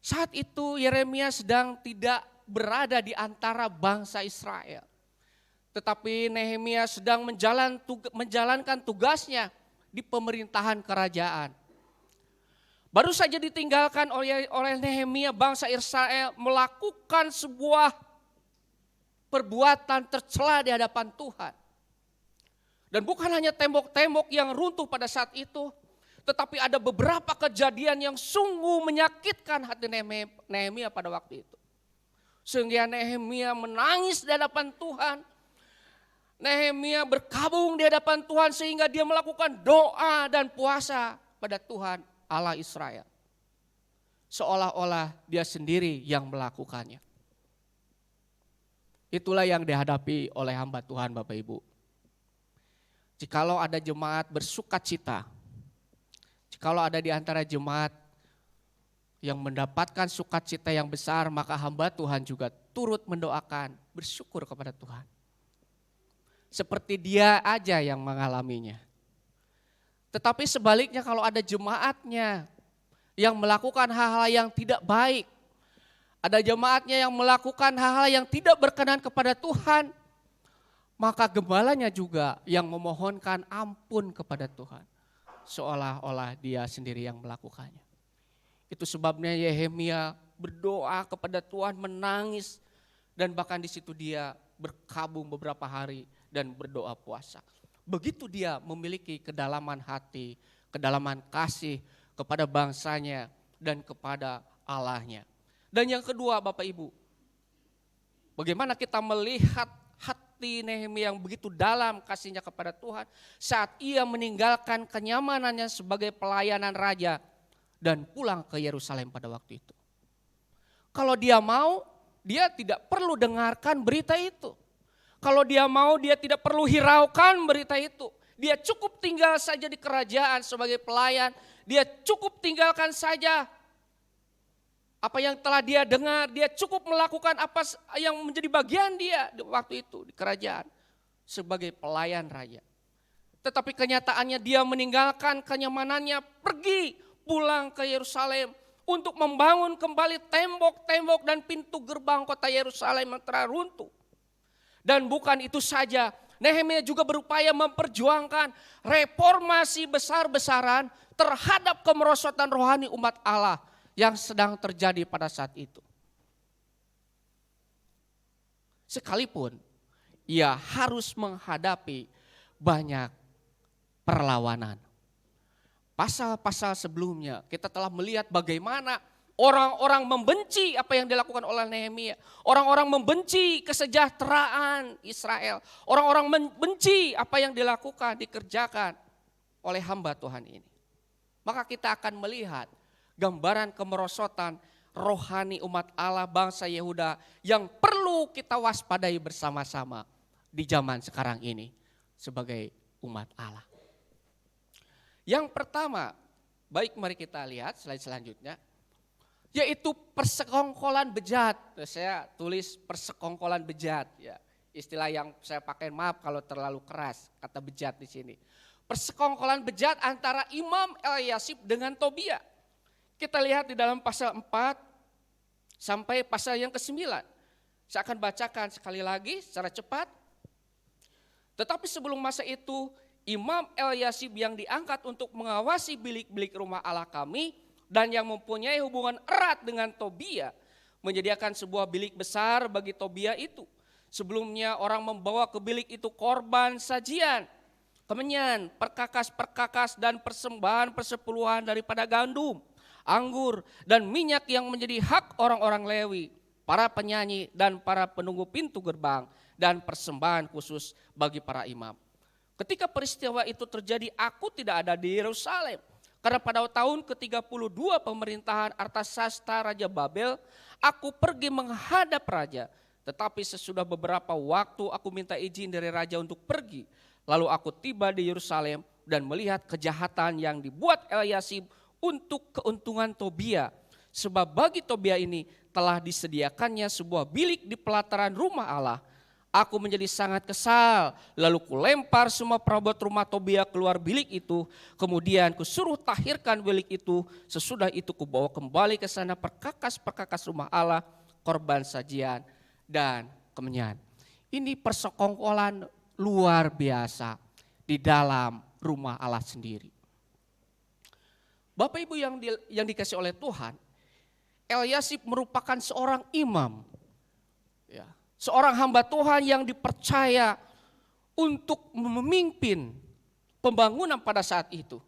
Saat itu Yeremia sedang tidak berada di antara bangsa Israel. Tetapi Nehemia sedang menjalankan tugasnya di pemerintahan kerajaan. Baru saja ditinggalkan oleh Nehemia, bangsa Israel melakukan sebuah perbuatan tercela di hadapan Tuhan. Dan bukan hanya tembok-tembok yang runtuh pada saat itu, tetapi ada beberapa kejadian yang sungguh menyakitkan hati Nehemia pada waktu itu. Sehingga Nehemia menangis di hadapan Tuhan. Nehemia berkabung di hadapan Tuhan sehingga dia melakukan doa dan puasa pada Tuhan Allah Israel. Seolah-olah dia sendiri yang melakukannya. Itulah yang dihadapi oleh hamba Tuhan Bapak Ibu. Jikalau ada jemaat bersukacita, jikalau ada di antara jemaat yang mendapatkan sukacita yang besar, maka hamba Tuhan juga turut mendoakan, bersyukur kepada Tuhan. Seperti dia aja yang mengalaminya. Tetapi sebaliknya kalau ada jemaatnya yang melakukan hal-hal yang tidak baik, ada jemaatnya yang melakukan hal-hal yang tidak berkenan kepada Tuhan, maka gembalanya juga yang memohonkan ampun kepada Tuhan. Seolah-olah dia sendiri yang melakukannya. Itu sebabnya Nehemia berdoa kepada Tuhan, menangis, dan bahkan di situ dia berkabung beberapa hari dan berdoa puasa. Begitu dia memiliki kedalaman hati, kedalaman kasih kepada bangsanya dan kepada Allahnya. Dan yang kedua Bapak Ibu, bagaimana kita melihat hati Nehemia yang begitu dalam kasihnya kepada Tuhan saat ia meninggalkan kenyamanannya sebagai pelayanan raja dan pulang ke Yerusalem pada waktu itu. Kalau dia mau, dia tidak perlu dengarkan berita itu. Kalau dia mau, dia tidak perlu hiraukan berita itu. Dia cukup tinggal saja di kerajaan sebagai pelayan. Dia cukup tinggalkan saja apa yang telah dia dengar. Dia cukup melakukan apa yang menjadi bagian dia di waktu itu di kerajaan sebagai pelayan raja. Tetapi kenyataannya dia meninggalkan kenyamanannya, pergi pulang ke Yerusalem untuk membangun kembali tembok-tembok dan pintu gerbang kota Yerusalem yang telah runtuh. Dan bukan itu saja, Nehemia juga berupaya memperjuangkan reformasi besar-besaran terhadap kemerosotan rohani umat Allah yang sedang terjadi pada saat itu. Sekalipun ia harus menghadapi banyak perlawanan. Pasal-pasal sebelumnya kita telah melihat bagaimana orang-orang membenci apa yang dilakukan oleh Nehemia. Orang-orang membenci kesejahteraan Israel. Orang-orang membenci apa yang dilakukan, dikerjakan oleh hamba Tuhan ini. Maka kita akan melihat gambaran kemerosotan rohani umat Allah bangsa Yehuda yang perlu kita waspadai bersama-sama di zaman sekarang ini sebagai umat Allah. Yang pertama, baik mari kita lihat slide selanjutnya, yaitu persekongkolan bejat. Saya tulis persekongkolan bejat, ya. Istilah yang saya pakai, maaf kalau terlalu keras kata bejat di sini. persekongkolan bejat antara Imam Elyasib dengan Tobia. Kita lihat di dalam pasal 4 sampai pasal yang ke-9. Saya akan bacakan sekali lagi secara cepat. Tetapi sebelum masa itu, Imam Elyasib yang diangkat untuk mengawasi bilik-bilik rumah Allah kami dan yang mempunyai hubungan erat dengan Tobia, menyediakan sebuah bilik besar bagi Tobia itu. Sebelumnya orang membawa ke bilik itu korban sajian, kemenyan, perkakas-perkakas dan persembahan persepuluhan daripada gandum, anggur, dan minyak yang menjadi hak orang-orang Lewi, para penyanyi dan para penunggu pintu gerbang, dan persembahan khusus bagi para imam. Ketika peristiwa itu terjadi, aku tidak ada di Yerusalem. Karena pada tahun ke-32 pemerintahan Artasasta Raja Babel, aku pergi menghadap raja. Tetapi sesudah beberapa waktu aku minta izin dari raja untuk pergi. Lalu aku tiba di Yerusalem dan melihat kejahatan yang dibuat Elyasib untuk keuntungan Tobia. Sebab bagi Tobia ini telah disediakannya sebuah bilik di pelataran rumah Allah. Aku menjadi sangat kesal, lalu kulempar semua perabot rumah Tobia keluar bilik itu. Kemudian kusuruh tahirkan bilik itu, sesudah itu kubawa kembali ke sana perkakas-perkakas rumah Allah, korban sajian dan kemenyan. Ini persekongkolan luar biasa di dalam rumah Allah sendiri. Bapak Ibu yang dikasih oleh Tuhan, Elyasib merupakan seorang imam, ya, seorang hamba Tuhan yang dipercaya untuk memimpin pembangunan pada saat itu.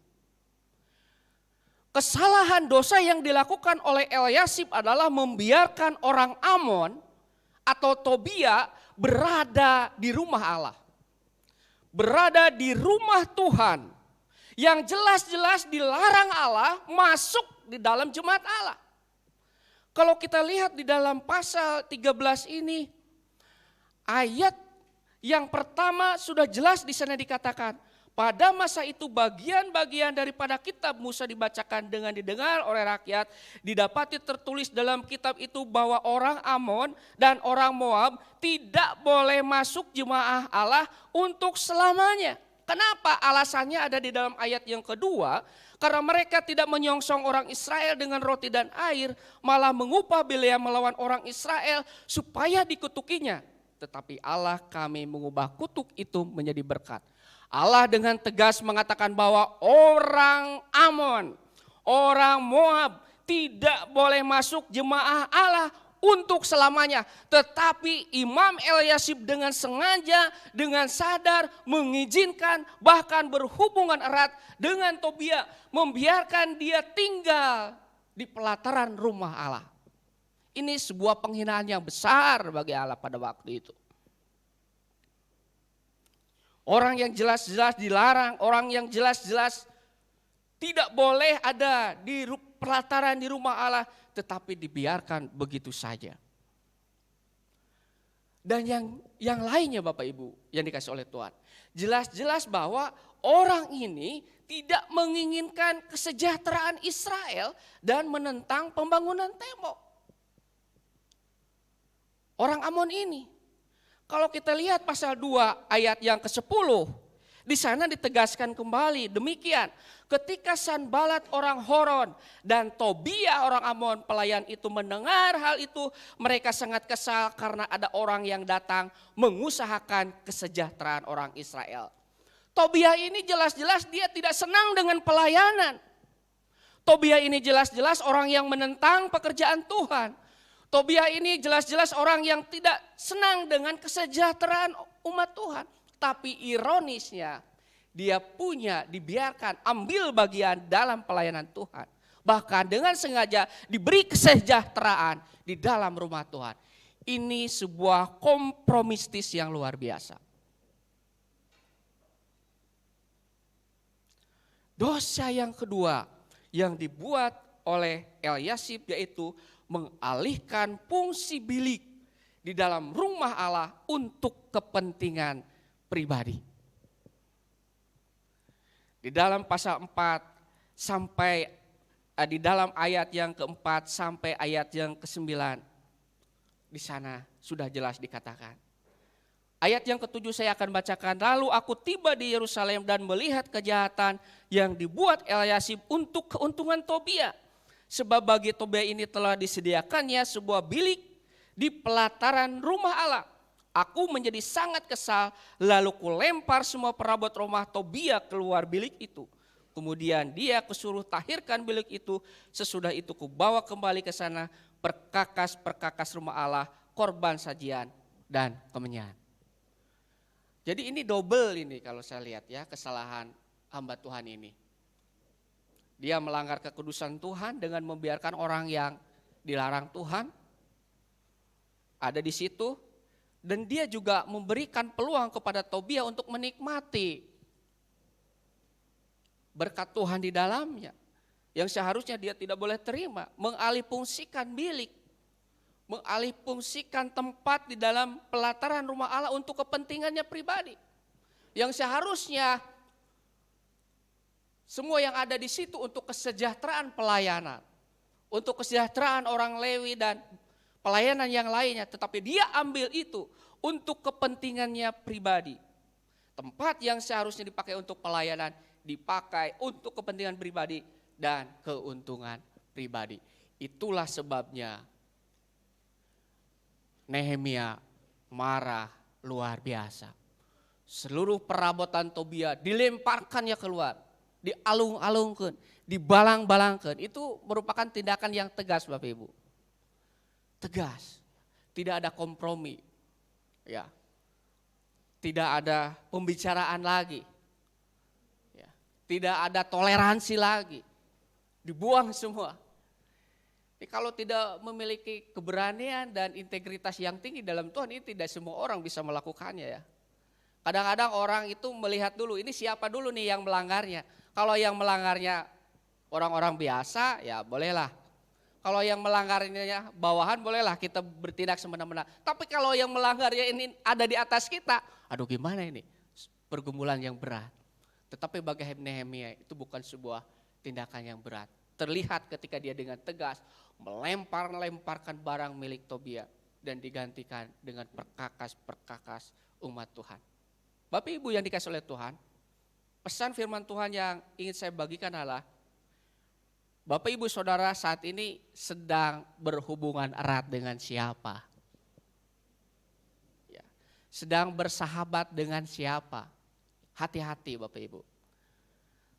Kesalahan dosa yang dilakukan oleh Elyasib adalah membiarkan orang Amon atau Tobia berada di rumah Allah. Berada di rumah Tuhan yang jelas-jelas dilarang Allah masuk di dalam jemaat Allah. Kalau kita lihat di dalam pasal 13 ini, ayat yang pertama sudah jelas di sana dikatakan, pada masa itu bagian-bagian daripada kitab Musa dibacakan dengan didengar oleh rakyat, didapati tertulis dalam kitab itu bahwa orang Amon dan orang Moab tidak boleh masuk jemaah Allah untuk selamanya. Kenapa? Alasannya ada di dalam ayat yang kedua, karena mereka tidak menyongsong orang Israel dengan roti dan air, malah mengupah Bileam melawan orang Israel supaya dikutukinya. Tetapi Allah kami mengubah kutuk itu menjadi berkat. Allah dengan tegas mengatakan bahwa orang Amon, orang Moab tidak boleh masuk jemaah Allah untuk selamanya. Tetapi Imam Elyasib dengan sengaja, dengan sadar mengizinkan, bahkan berhubungan erat dengan Tobia, membiarkan dia tinggal di pelataran rumah Allah. Ini sebuah penghinaan yang besar bagi Allah pada waktu itu. Orang yang jelas-jelas dilarang, orang yang jelas-jelas tidak boleh ada di pelataran di rumah Allah, tetapi dibiarkan begitu saja. Dan yang lainnya Bapak Ibu yang dikasih oleh Tuhan, jelas-jelas bahwa orang ini tidak menginginkan kesejahteraan Israel dan menentang pembangunan tembok. Orang Amon ini, kalau kita lihat pasal 2 ayat yang ke-10, di sana ditegaskan kembali demikian. Ketika Sanbalat orang Horon dan Tobia orang Amon pelayan itu mendengar hal itu, mereka sangat kesal karena ada orang yang datang mengusahakan kesejahteraan orang Israel. Tobia ini jelas-jelas dia tidak senang dengan pelayanan. Tobia ini jelas-jelas orang yang menentang pekerjaan Tuhan. Tobia ini jelas-jelas orang yang tidak senang dengan kesejahteraan umat Tuhan. Tapi ironisnya dia dibiarkan ambil bagian dalam pelayanan Tuhan. Bahkan dengan sengaja diberi kesejahteraan di dalam rumah Tuhan. Ini sebuah kompromistis yang luar biasa. Dosa yang kedua yang dibuat oleh Elyasib yaitu mengalihkan fungsi bilik di dalam rumah Allah untuk kepentingan pribadi. Di dalam pasal 4 sampai di dalam ayat yang keempat sampai ayat yang ke-9 di sana sudah jelas dikatakan. Ayat yang ketujuh saya akan bacakan. Lalu aku tiba di Yerusalem dan melihat kejahatan yang dibuat Eliasib untuk keuntungan Tobia. Sebab bagi Tobia ini telah disediakannya sebuah bilik di pelataran rumah Allah. Aku menjadi sangat kesal, lalu kulempar semua perabot rumah Tobia keluar bilik itu. Kemudian dia kusuruh tahirkan bilik itu, sesudah itu kubawa kembali ke sana perkakas-perkakas rumah Allah, korban sajian dan kemenyan. Jadi ini double ini kalau saya lihat ya kesalahan hamba Tuhan ini. Dia melanggar kekudusan Tuhan dengan membiarkan orang yang dilarang Tuhan ada di situ. Dan dia juga memberikan peluang kepada Tobia untuk menikmati berkat Tuhan di dalamnya. Yang seharusnya dia tidak boleh terima. Mengalihfungsikan bilik. Mengalihfungsikan tempat di dalam pelataran rumah Allah untuk kepentingannya pribadi. Yang seharusnya semua yang ada di situ untuk kesejahteraan pelayanan. Untuk kesejahteraan orang Lewi dan pelayanan yang lainnya. Tetapi dia ambil itu untuk kepentingannya pribadi. Tempat yang seharusnya dipakai untuk pelayanan dipakai untuk kepentingan pribadi dan keuntungan pribadi. Itulah sebabnya Nehemia marah luar biasa. Seluruh perabotan Tobia dilemparkannya keluar, dialung-alungkan, dibalang-balangkan. Itu merupakan tindakan yang tegas Bapak Ibu. Tegas, tidak ada kompromi. Ya. Tidak ada pembicaraan lagi. Ya. Tidak ada toleransi lagi. Dibuang semua. Kalau tidak memiliki keberanian dan integritas yang tinggi dalam Tuhan, ini tidak semua orang bisa melakukannya ya. Kadang-kadang orang itu melihat dulu, ini siapa dulu nih yang melanggarnya. Kalau yang melanggarnya orang-orang biasa, ya bolehlah. Kalau yang melanggarnya bawahan, bolehlah kita bertindak semena-mena. Tapi kalau yang melanggarnya ini ada di atas kita, aduh gimana ini? Pergumulan yang berat. Tetapi bagi Nehemia itu bukan sebuah tindakan yang berat. Terlihat ketika dia dengan tegas melemparkan barang milik Tobia dan digantikan dengan perkakas-perkakas umat Tuhan. Bapak Ibu yang dikasihi oleh Tuhan, pesan firman Tuhan yang ingin saya bagikan adalah Bapak Ibu Saudara saat ini sedang berhubungan erat dengan siapa? Ya, sedang bersahabat dengan siapa? Hati-hati Bapak Ibu.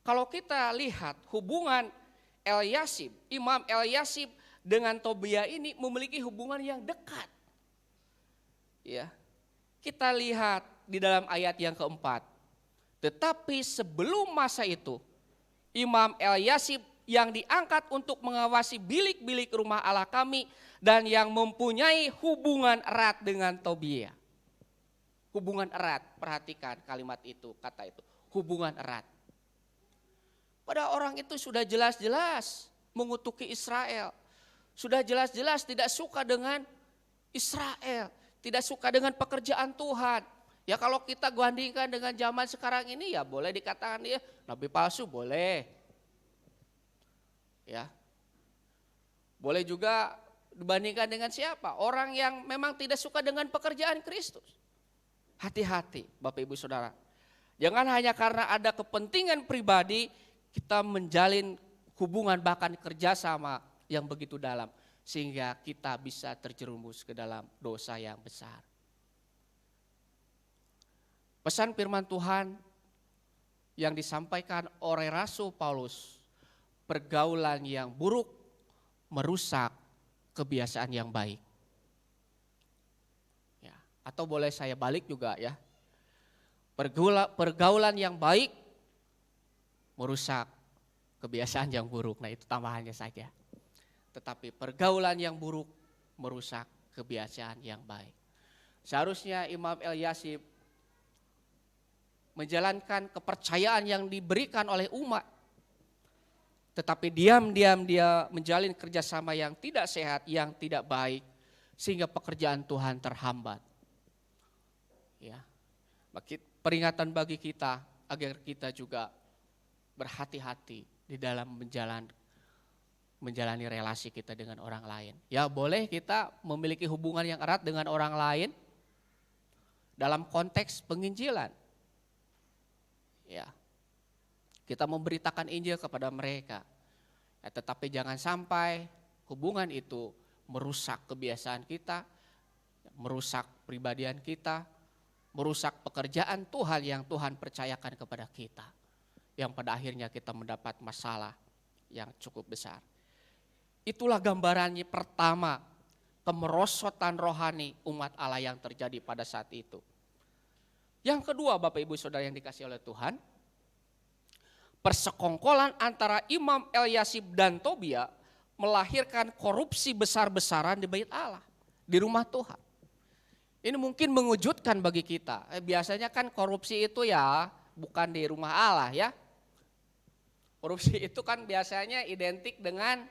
Kalau kita lihat hubungan Eliasib, Imam Eliasib dengan Tobia ini memiliki hubungan yang dekat. Ya, kita lihat di dalam ayat yang keempat. Tetapi sebelum masa itu, Imam Eliasib yang diangkat untuk mengawasi bilik-bilik rumah Allah kami dan yang mempunyai hubungan erat dengan Tobia. Hubungan erat, perhatikan kalimat itu, kata itu, hubungan erat. Pada orang itu sudah jelas-jelas mengutuki Israel. Sudah jelas-jelas tidak suka dengan Israel. Tidak suka dengan pekerjaan Tuhan. Ya kalau kita bandingkan dengan zaman sekarang ini ya boleh dikatakan dia nabi palsu, boleh. Ya. Boleh juga dibandingkan dengan siapa? Orang yang memang tidak suka dengan pekerjaan Kristus. Hati-hati Bapak Ibu Saudara. Jangan hanya karena ada kepentingan pribadi kita menjalin hubungan bahkan kerjasama yang begitu dalam. Sehingga kita bisa terjerumus ke dalam dosa yang besar. Pesan firman Tuhan yang disampaikan oleh Rasul Paulus. Pergaulan yang buruk merusak kebiasaan yang baik. Ya, atau boleh saya balik juga ya. Pergaulan yang baik merusak kebiasaan yang buruk. Nah itu tambahannya saja. Tetapi pergaulan yang buruk merusak kebiasaan yang baik. Seharusnya Imam Eliasib menjalankan kepercayaan yang diberikan oleh umat. Tetapi diam-diam dia menjalin kerjasama yang tidak sehat, yang tidak baik. Sehingga pekerjaan Tuhan terhambat. Ya, peringatan bagi kita agar kita juga berhati-hati di dalam menjalani relasi kita dengan orang lain. Ya boleh kita memiliki hubungan yang erat dengan orang lain. dalam konteks penginjilan. Ya, kita memberitakan Injil kepada mereka. Ya, tetapi jangan sampai hubungan itu merusak kebiasaan kita, merusak pribadian kita, merusak pekerjaan Tuhan yang Tuhan percayakan kepada kita. Yang pada akhirnya kita mendapat masalah yang cukup besar. Itulah gambarannya pertama, kemerosotan rohani umat Allah yang terjadi pada saat itu. Yang kedua, Bapak Ibu Saudara yang dikasihi oleh Tuhan, persekongkolan antara Imam Elyasib dan Tobia melahirkan korupsi besar-besaran di bait Allah, di rumah Tuhan. Ini mungkin mengejutkan bagi kita. Biasanya kan korupsi itu ya bukan di rumah Allah ya. Korupsi itu kan biasanya identik dengan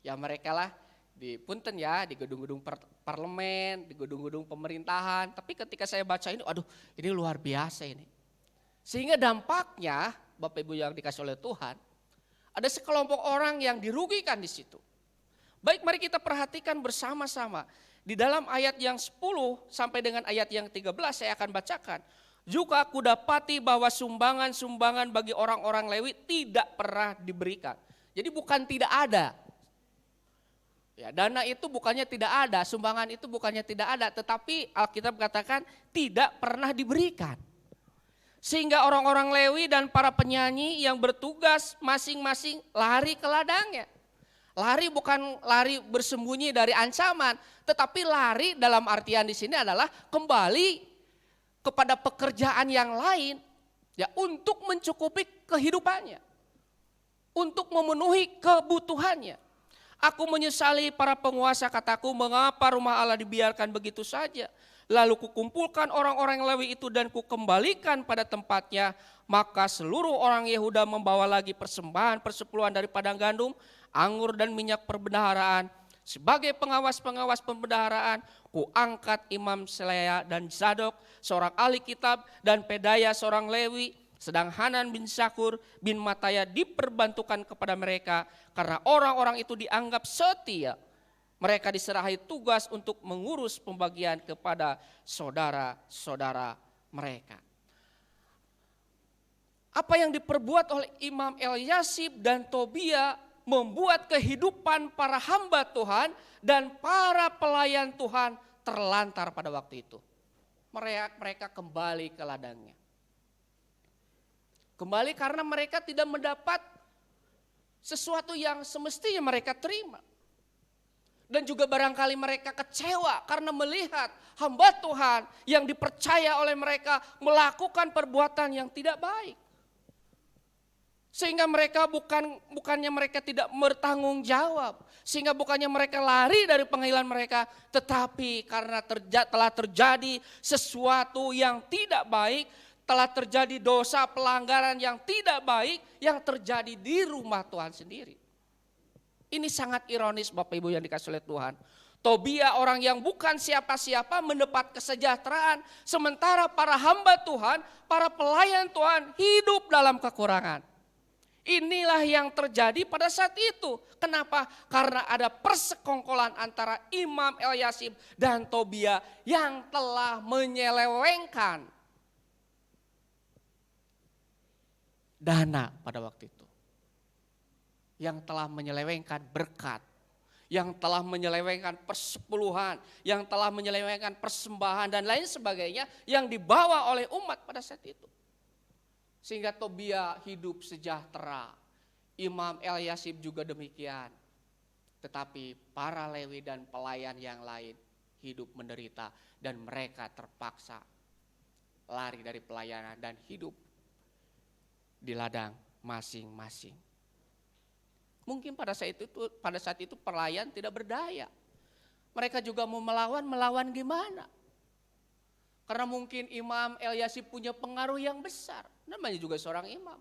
ya mereka lah di punten ya, di gedung-gedung parlemen, di gedung-gedung pemerintahan. Tapi ketika saya baca ini, aduh ini luar biasa ini. Sehingga dampaknya, Bapak Ibu yang dikasih oleh Tuhan, ada sekelompok orang yang dirugikan di situ. Baik, mari kita perhatikan bersama-sama. Di dalam ayat yang 10 sampai dengan ayat yang 13 saya akan bacakan. Juga aku dapati bahwa sumbangan-sumbangan bagi orang-orang Lewi tidak pernah diberikan. Jadi bukan tidak ada. Ya, dana itu bukannya tidak ada, sumbangan itu bukannya tidak ada, tetapi Alkitab katakan tidak pernah diberikan. Sehingga orang-orang Lewi dan para penyanyi yang bertugas masing-masing lari ke ladangnya. Lari bukan lari bersembunyi dari ancaman, tetapi lari dalam artian di sini adalah kembali kepada pekerjaan yang lain ya untuk mencukupi kehidupannya. Untuk memenuhi kebutuhannya. Aku menyesali para penguasa, kataku, mengapa rumah Allah dibiarkan begitu saja. Lalu kukumpulkan orang-orang Lewi itu dan kukembalikan pada tempatnya. Maka seluruh orang Yehuda membawa lagi persembahan persepuluhan dari padang gandum, anggur dan minyak perbendaharaan. Sebagai pengawas-pengawas pembendaharaan, kuangkat Imam Selea dan Zadok, seorang ahli kitab, dan Pedaya seorang Lewi. Sedang Hanan bin Sakur bin Mataya diperbantukan kepada mereka karena orang-orang itu dianggap setia. Mereka diserahi tugas untuk mengurus pembagian kepada saudara-saudara mereka. Apa yang diperbuat oleh Imam Elyasib dan Tobia membuat kehidupan para hamba Tuhan dan para pelayan Tuhan terlantar pada waktu itu. Mereka kembali ke ladangnya. Kembali karena mereka tidak mendapat sesuatu yang semestinya mereka terima. Dan juga barangkali mereka kecewa karena melihat hamba Tuhan yang dipercaya oleh mereka melakukan perbuatan yang tidak baik. Sehingga mereka bukannya mereka tidak bertanggung jawab. Sehingga bukannya mereka lari dari panggilan mereka. Tetapi karena telah terjadi sesuatu yang tidak baik, telah terjadi dosa pelanggaran yang tidak baik yang terjadi di rumah Tuhan sendiri. Ini sangat ironis Bapak Ibu yang dikasih oleh Tuhan. Tobia orang yang bukan siapa-siapa mendapat kesejahteraan. Sementara para hamba Tuhan, para pelayan Tuhan hidup dalam kekurangan. Inilah yang terjadi pada saat itu. Kenapa? Karena ada persekongkolan antara Imam Elyasib dan Tobia yang telah menyelewengkan dana pada waktu itu. Yang telah menyelewengkan berkat, yang telah menyelewengkan persepuluhan, yang telah menyelewengkan persembahan dan lain sebagainya yang dibawa oleh umat pada saat itu. Sehingga Tobia hidup sejahtera, Imam Elyasib juga demikian. Tetapi para Lewi dan pelayan yang lain hidup menderita dan mereka terpaksa lari dari pelayanan dan hidup di ladang masing-masing. Mungkin pada saat itu pelayan tidak berdaya. Mereka juga mau melawan gimana? Karena mungkin Imam Elyasib punya pengaruh yang besar. Namanya juga seorang imam.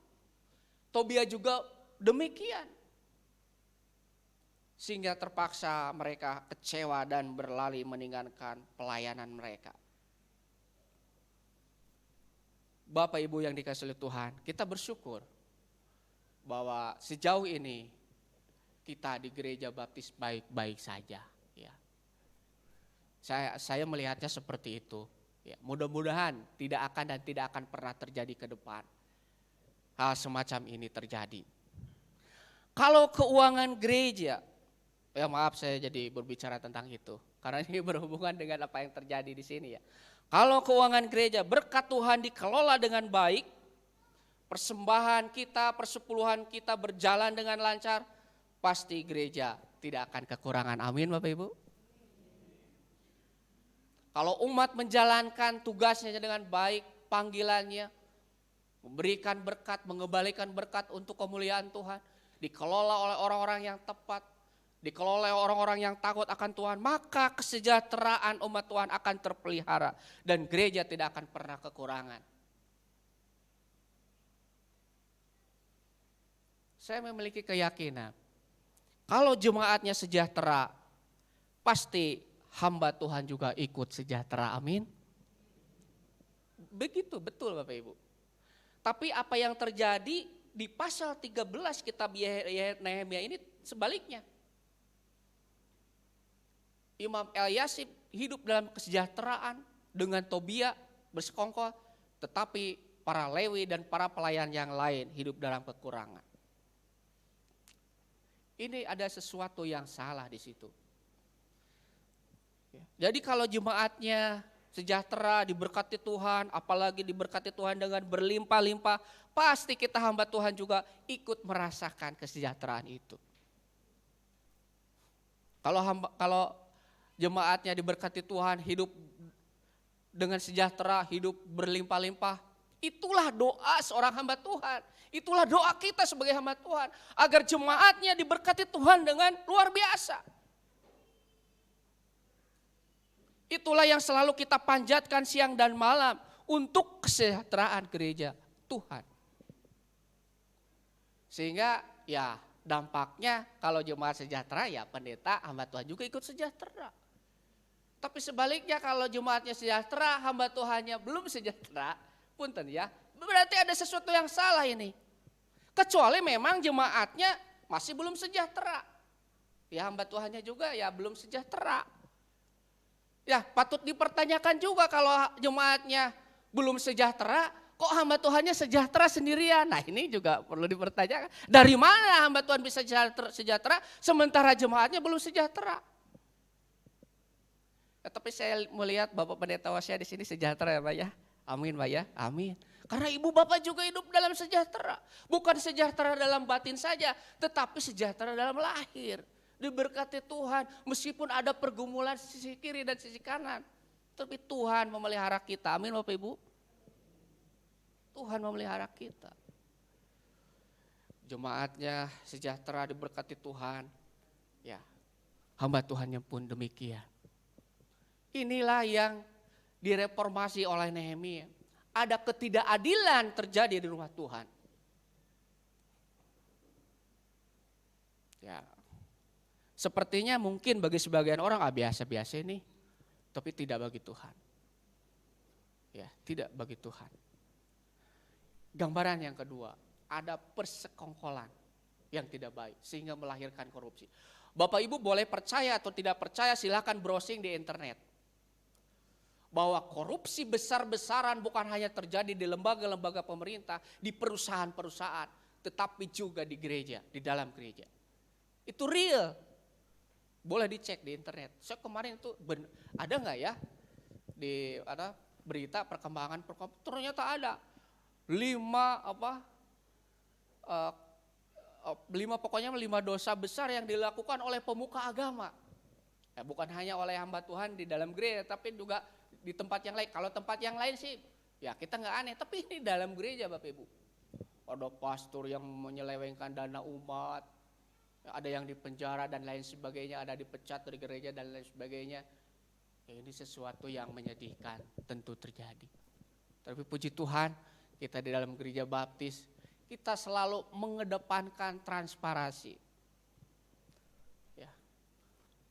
Tobia juga demikian. Sehingga terpaksa mereka kecewa dan berlari meninggalkan pelayanan mereka. Bapak Ibu yang dikasihi oleh Tuhan, kita bersyukur bahwa sejauh ini kita di gereja baptis baik-baik saja. Ya. Saya melihatnya seperti itu. Ya, mudah-mudahan tidak akan dan tidak akan pernah terjadi ke depan. Hal semacam ini terjadi. Kalau keuangan gereja, ya maaf saya jadi berbicara tentang itu. Karena ini berhubungan dengan apa yang terjadi di sini ya. Kalau keuangan gereja berkat Tuhan dikelola dengan baik, persembahan kita, persepuluhan kita berjalan dengan lancar, pasti gereja tidak akan kekurangan. Amin Bapak Ibu. Kalau umat menjalankan tugasnya dengan baik, panggilannya, memberikan berkat, mengembalikan berkat untuk kemuliaan Tuhan, dikelola oleh orang-orang yang tepat, dikelola oleh orang-orang yang takut akan Tuhan, maka kesejahteraan umat Tuhan akan terpelihara dan gereja tidak akan pernah kekurangan. Saya memiliki keyakinan, kalau jemaatnya sejahtera, pasti hamba Tuhan juga ikut sejahtera, amin. Begitu, betul Bapak Ibu. Tapi apa yang terjadi di pasal 13 kitab Nehemia ini sebaliknya. Imam Elyasib hidup dalam kesejahteraan dengan Tobia bersekongkol, tetapi para Lewi dan para pelayan yang lain hidup dalam kekurangan. Ini ada sesuatu yang salah di situ. Jadi kalau jemaatnya sejahtera, diberkati Tuhan, apalagi diberkati Tuhan dengan berlimpah-limpah, pasti kita hamba Tuhan juga ikut merasakan kesejahteraan itu. Kalau jemaatnya diberkati Tuhan, hidup dengan sejahtera, hidup berlimpah-limpah, itulah doa seorang hamba Tuhan. Itulah doa kita sebagai hamba Tuhan, agar jemaatnya diberkati Tuhan dengan luar biasa. Itulah yang selalu kita panjatkan siang dan malam untuk kesejahteraan gereja Tuhan. Sehingga ya dampaknya kalau jemaat sejahtera ya pendeta hamba Tuhan juga ikut sejahtera. Tapi sebaliknya kalau jemaatnya sejahtera hamba Tuhannya belum sejahtera, punten ya, berarti ada sesuatu yang salah ini. Kecuali memang jemaatnya masih belum sejahtera. Ya hamba Tuhannya juga ya belum sejahtera. Ya patut dipertanyakan juga kalau jemaatnya belum sejahtera, kok hamba Tuhannya sejahtera sendirian? Nah ini juga perlu dipertanyakan. Dari mana hamba Tuhan bisa sejahtera sementara jemaatnya belum sejahtera? Ya, tapi saya melihat Bapak Pendeta Wasya di sini sejahtera ya Pak ya. Amin Pak ya, amin. Karena ibu bapak juga hidup dalam sejahtera. Bukan sejahtera dalam batin saja, tetapi sejahtera dalam lahir. Diberkati Tuhan meskipun ada pergumulan sisi kiri dan sisi kanan. Tapi Tuhan memelihara kita, amin Bapak Ibu. Tuhan memelihara kita. Jemaatnya sejahtera diberkati Tuhan. Ya, hamba Tuhannya pun demikian. Inilah yang direformasi oleh Nehemia. Ada ketidakadilan terjadi di rumah Tuhan. Ya, sepertinya mungkin bagi sebagian orang biasa-biasa ini, tapi tidak bagi Tuhan. Ya, tidak bagi Tuhan. Gambaran yang kedua, ada persekongkolan yang tidak baik sehingga melahirkan korupsi. Bapak Ibu boleh percaya atau tidak percaya, silakan browsing di internet. Bahwa korupsi besar-besaran bukan hanya terjadi di lembaga-lembaga pemerintah, di perusahaan-perusahaan, tetapi juga di gereja, di dalam gereja. Itu real. Boleh dicek di internet. Saya kemarin itu ada nggak ya di berita perkembangan ternyata ada 5 dosa besar yang dilakukan oleh pemuka agama. Ya, bukan hanya oleh hamba Tuhan di dalam gereja, tapi juga di tempat yang lain. Kalau tempat yang lain sih, ya kita nggak aneh. Tapi ini dalam gereja Bapak Ibu. Ada pastor yang menyelewengkan dana umat, ada yang dipenjara dan lain sebagainya, ada dipecat dari gereja dan lain sebagainya. Ya, ini sesuatu yang menyedihkan, tentu terjadi. Tapi puji Tuhan, kita di dalam gereja baptis, kita selalu mengedepankan transparansi. Ya.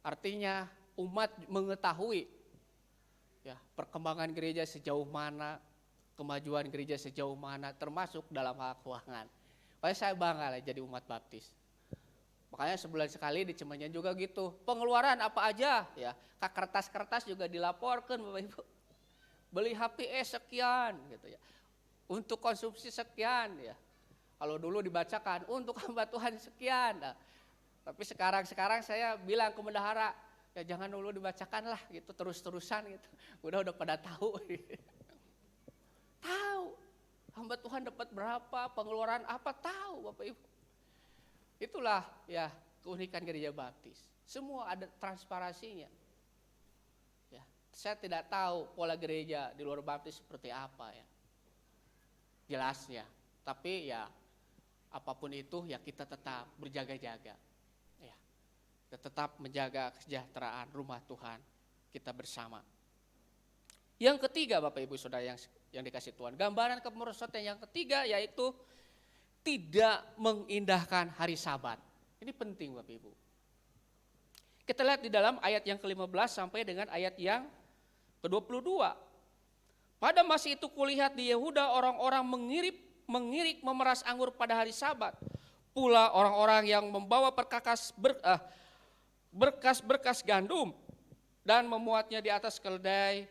Artinya umat mengetahui ya, perkembangan gereja sejauh mana, kemajuan gereja sejauh mana, termasuk dalam hal keuangan. Makanya saya bangga lah jadi umat baptis. Makanya sebulan sekali di Cimanjan juga gitu. Pengeluaran apa aja ya, kertas-kertas juga dilaporkan Bapak Ibu. beli HP sekian gitu ya. Untuk konsumsi sekian ya. Kalau dulu dibacakan untuk hamba Tuhan sekian. Nah, tapi sekarang saya bilang ke bendahara, ya jangan dulu dibacakan lah gitu terus-terusan gitu. Udah pada tahu. Tahu hamba Tuhan dapat berapa, pengeluaran apa, tahu Bapak Ibu. Itulah ya keunikan gereja baptis. Semua ada transparansinya. Ya, saya tidak tahu pola gereja di luar baptis seperti apa ya. Jelasnya, tapi ya apapun itu ya kita tetap berjaga-jaga. Ya, kita tetap menjaga kesejahteraan rumah Tuhan kita bersama. Yang ketiga Bapak Ibu Saudara yang dikasih Tuhan, gambaran kemerosotan yang ketiga yaitu tidak mengindahkan hari Sabat. Ini penting Bapak Ibu. Kita lihat di dalam ayat yang ke-15 sampai dengan ayat yang ke-22. Pada masa itu kulihat di Yehuda orang-orang mengirik memeras anggur pada hari Sabat. Pula orang-orang yang membawa berkas-berkas gandum dan memuatnya di atas keledai,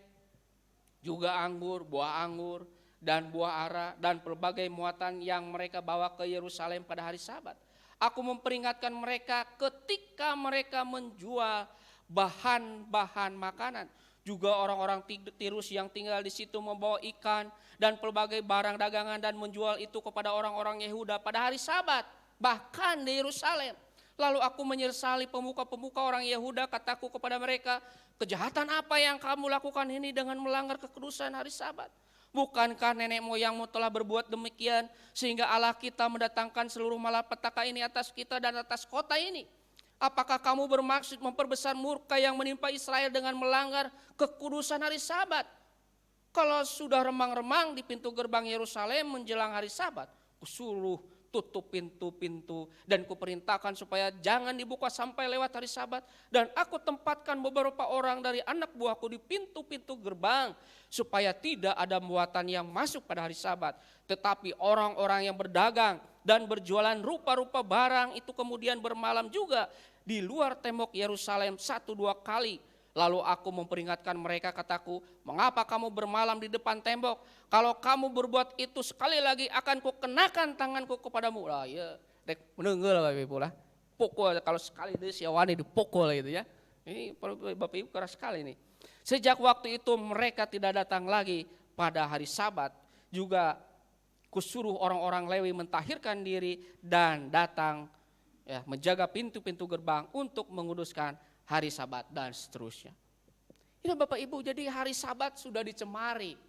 juga anggur, buah anggur, dan buah ara, dan berbagai muatan yang mereka bawa ke Yerusalem pada hari Sabat. Aku memperingatkan mereka ketika mereka menjual bahan-bahan makanan. Juga orang-orang Tirus yang tinggal di situ membawa ikan dan pelbagai barang dagangan dan menjual itu kepada orang-orang Yehuda pada hari Sabat, bahkan di Yerusalem. Lalu aku menyesali pemuka-pemuka orang Yehuda, kataku kepada mereka, kejahatan apa yang kamu lakukan ini dengan melanggar kekudusan hari Sabat? Bukankah nenek moyangmu telah berbuat demikian sehingga Allah kita mendatangkan seluruh malapetaka ini atas kita dan atas kota ini? Apakah kamu bermaksud memperbesar murka yang menimpa Israel dengan melanggar kekudusan hari Sabat? Kalau sudah remang-remang di pintu gerbang Yerusalem menjelang hari Sabat, kusuruh tutup pintu-pintu dan kuperintahkan supaya jangan dibuka sampai lewat hari Sabat. Dan aku tempatkan beberapa orang dari anak buahku di pintu-pintu gerbang supaya tidak ada muatan yang masuk pada hari Sabat. Tetapi orang-orang yang berdagang dan berjualan rupa-rupa barang itu kemudian bermalam juga di luar tembok Yerusalem 1-2 kali. Lalu aku memperingatkan mereka, kataku, mengapa kamu bermalam di depan tembok? Kalau kamu berbuat itu sekali lagi akan kukenakan tanganku kepadamu. Lah ya, dek menenggel Bapak Ibu lah. Pukul kalau sekali dia siawani dipukul gitu ya. Ini Bapak Ibu keras sekali nih. Sejak waktu itu mereka tidak datang lagi pada hari Sabat. Juga kusuruh orang-orang Lewi mentahirkan diri dan datang ya, menjaga pintu-pintu gerbang untuk menguduskan hari Sabat dan seterusnya. Ini Bapak Ibu, jadi hari Sabat sudah dicemari.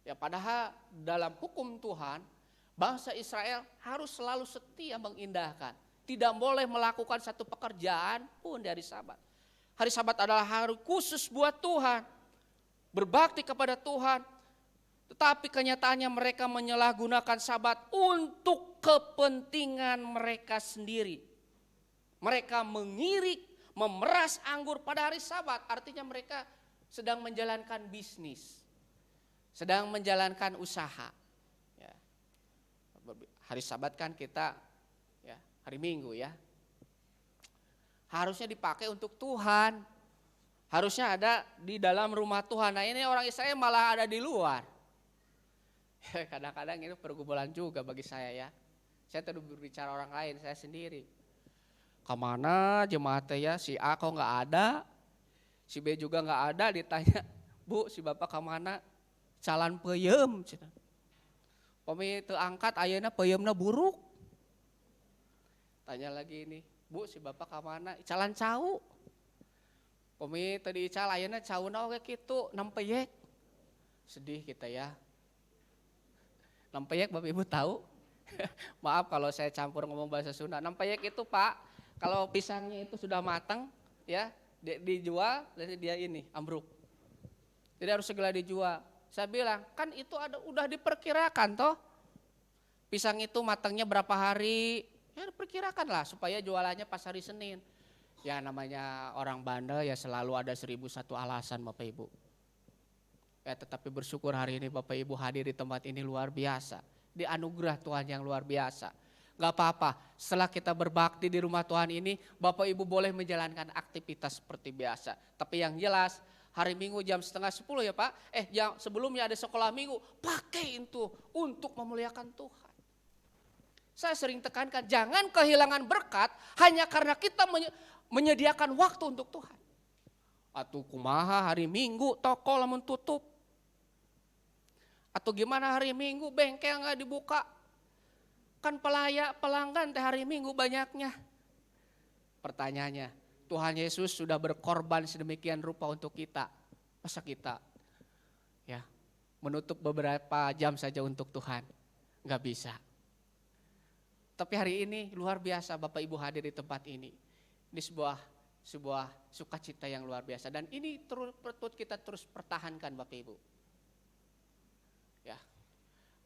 Ya, padahal dalam hukum Tuhan, bangsa Israel harus selalu setia mengindahkan. Tidak boleh melakukan satu pekerjaan pun di hari Sabat. Hari Sabat adalah hari khusus buat Tuhan. Berbakti kepada Tuhan. Tetapi kenyataannya mereka menyalahgunakan Sabat untuk kepentingan mereka sendiri. Mereka mengirik, memeras anggur pada hari Sabat, artinya mereka sedang menjalankan bisnis, sedang menjalankan usaha. Ya. Hari Sabat kan kita, ya, hari Minggu ya, harusnya dipakai untuk Tuhan, harusnya ada di dalam rumah Tuhan. Nah ini orang Israel malah ada di luar. Kadang-kadang ini pergumulan juga bagi saya ya. Saya tidak berbicara orang lain, saya sendiri. Kemana jemaatnya ya, si A kok nggak ada, si B juga nggak ada, ditanya, Bu si bapak kemana, calan peyem, Pomi terangkat ayeuna peyemna buruk. Tanya lagi ini, Bu si bapak kemana, calan cau. Pomi tadi cal ayeuna cauna oke kitu, nampeyek. Sedih kita ya. Nampeyek Bapak Ibu tahu? Maaf kalau saya campur ngomong bahasa Sunda. Nampeyek itu Pak, kalau pisangnya itu sudah matang, ya dijual, dan dia ini ambruk. Jadi harus segera dijual. Saya bilang, kan itu udah diperkirakan toh. Pisang itu matangnya berapa hari, ya diperkirakan lah supaya jualannya pas hari Senin. Ya namanya orang bandel ya selalu ada 1001 alasan Bapak Ibu. Ya tetapi bersyukur hari ini Bapak Ibu hadir di tempat ini luar biasa. Di anugerah Tuhan yang luar biasa. Gak apa-apa, setelah kita berbakti di rumah Tuhan ini, Bapak Ibu boleh menjalankan aktivitas seperti biasa. Tapi yang jelas, hari Minggu jam 9:30 ya Pak. Jam sebelumnya ada sekolah Minggu, pakai itu untuk memuliakan Tuhan. Saya sering tekankan, jangan kehilangan berkat hanya karena kita menyediakan waktu untuk Tuhan. Atau kumaha hari Minggu toko lamun tutup. Atau gimana hari Minggu bengkel nggak dibuka. Kan pelanggan teh hari Minggu banyaknya. Pertanyaannya, Tuhan Yesus sudah berkorban sedemikian rupa untuk kita. Masa kita ya menutup beberapa jam saja untuk Tuhan? Nggak bisa. Tapi hari ini luar biasa Bapak Ibu hadir di tempat ini. Ini sebuah sukacita yang luar biasa. Dan ini perlu kita terus pertahankan Bapak Ibu. Ya,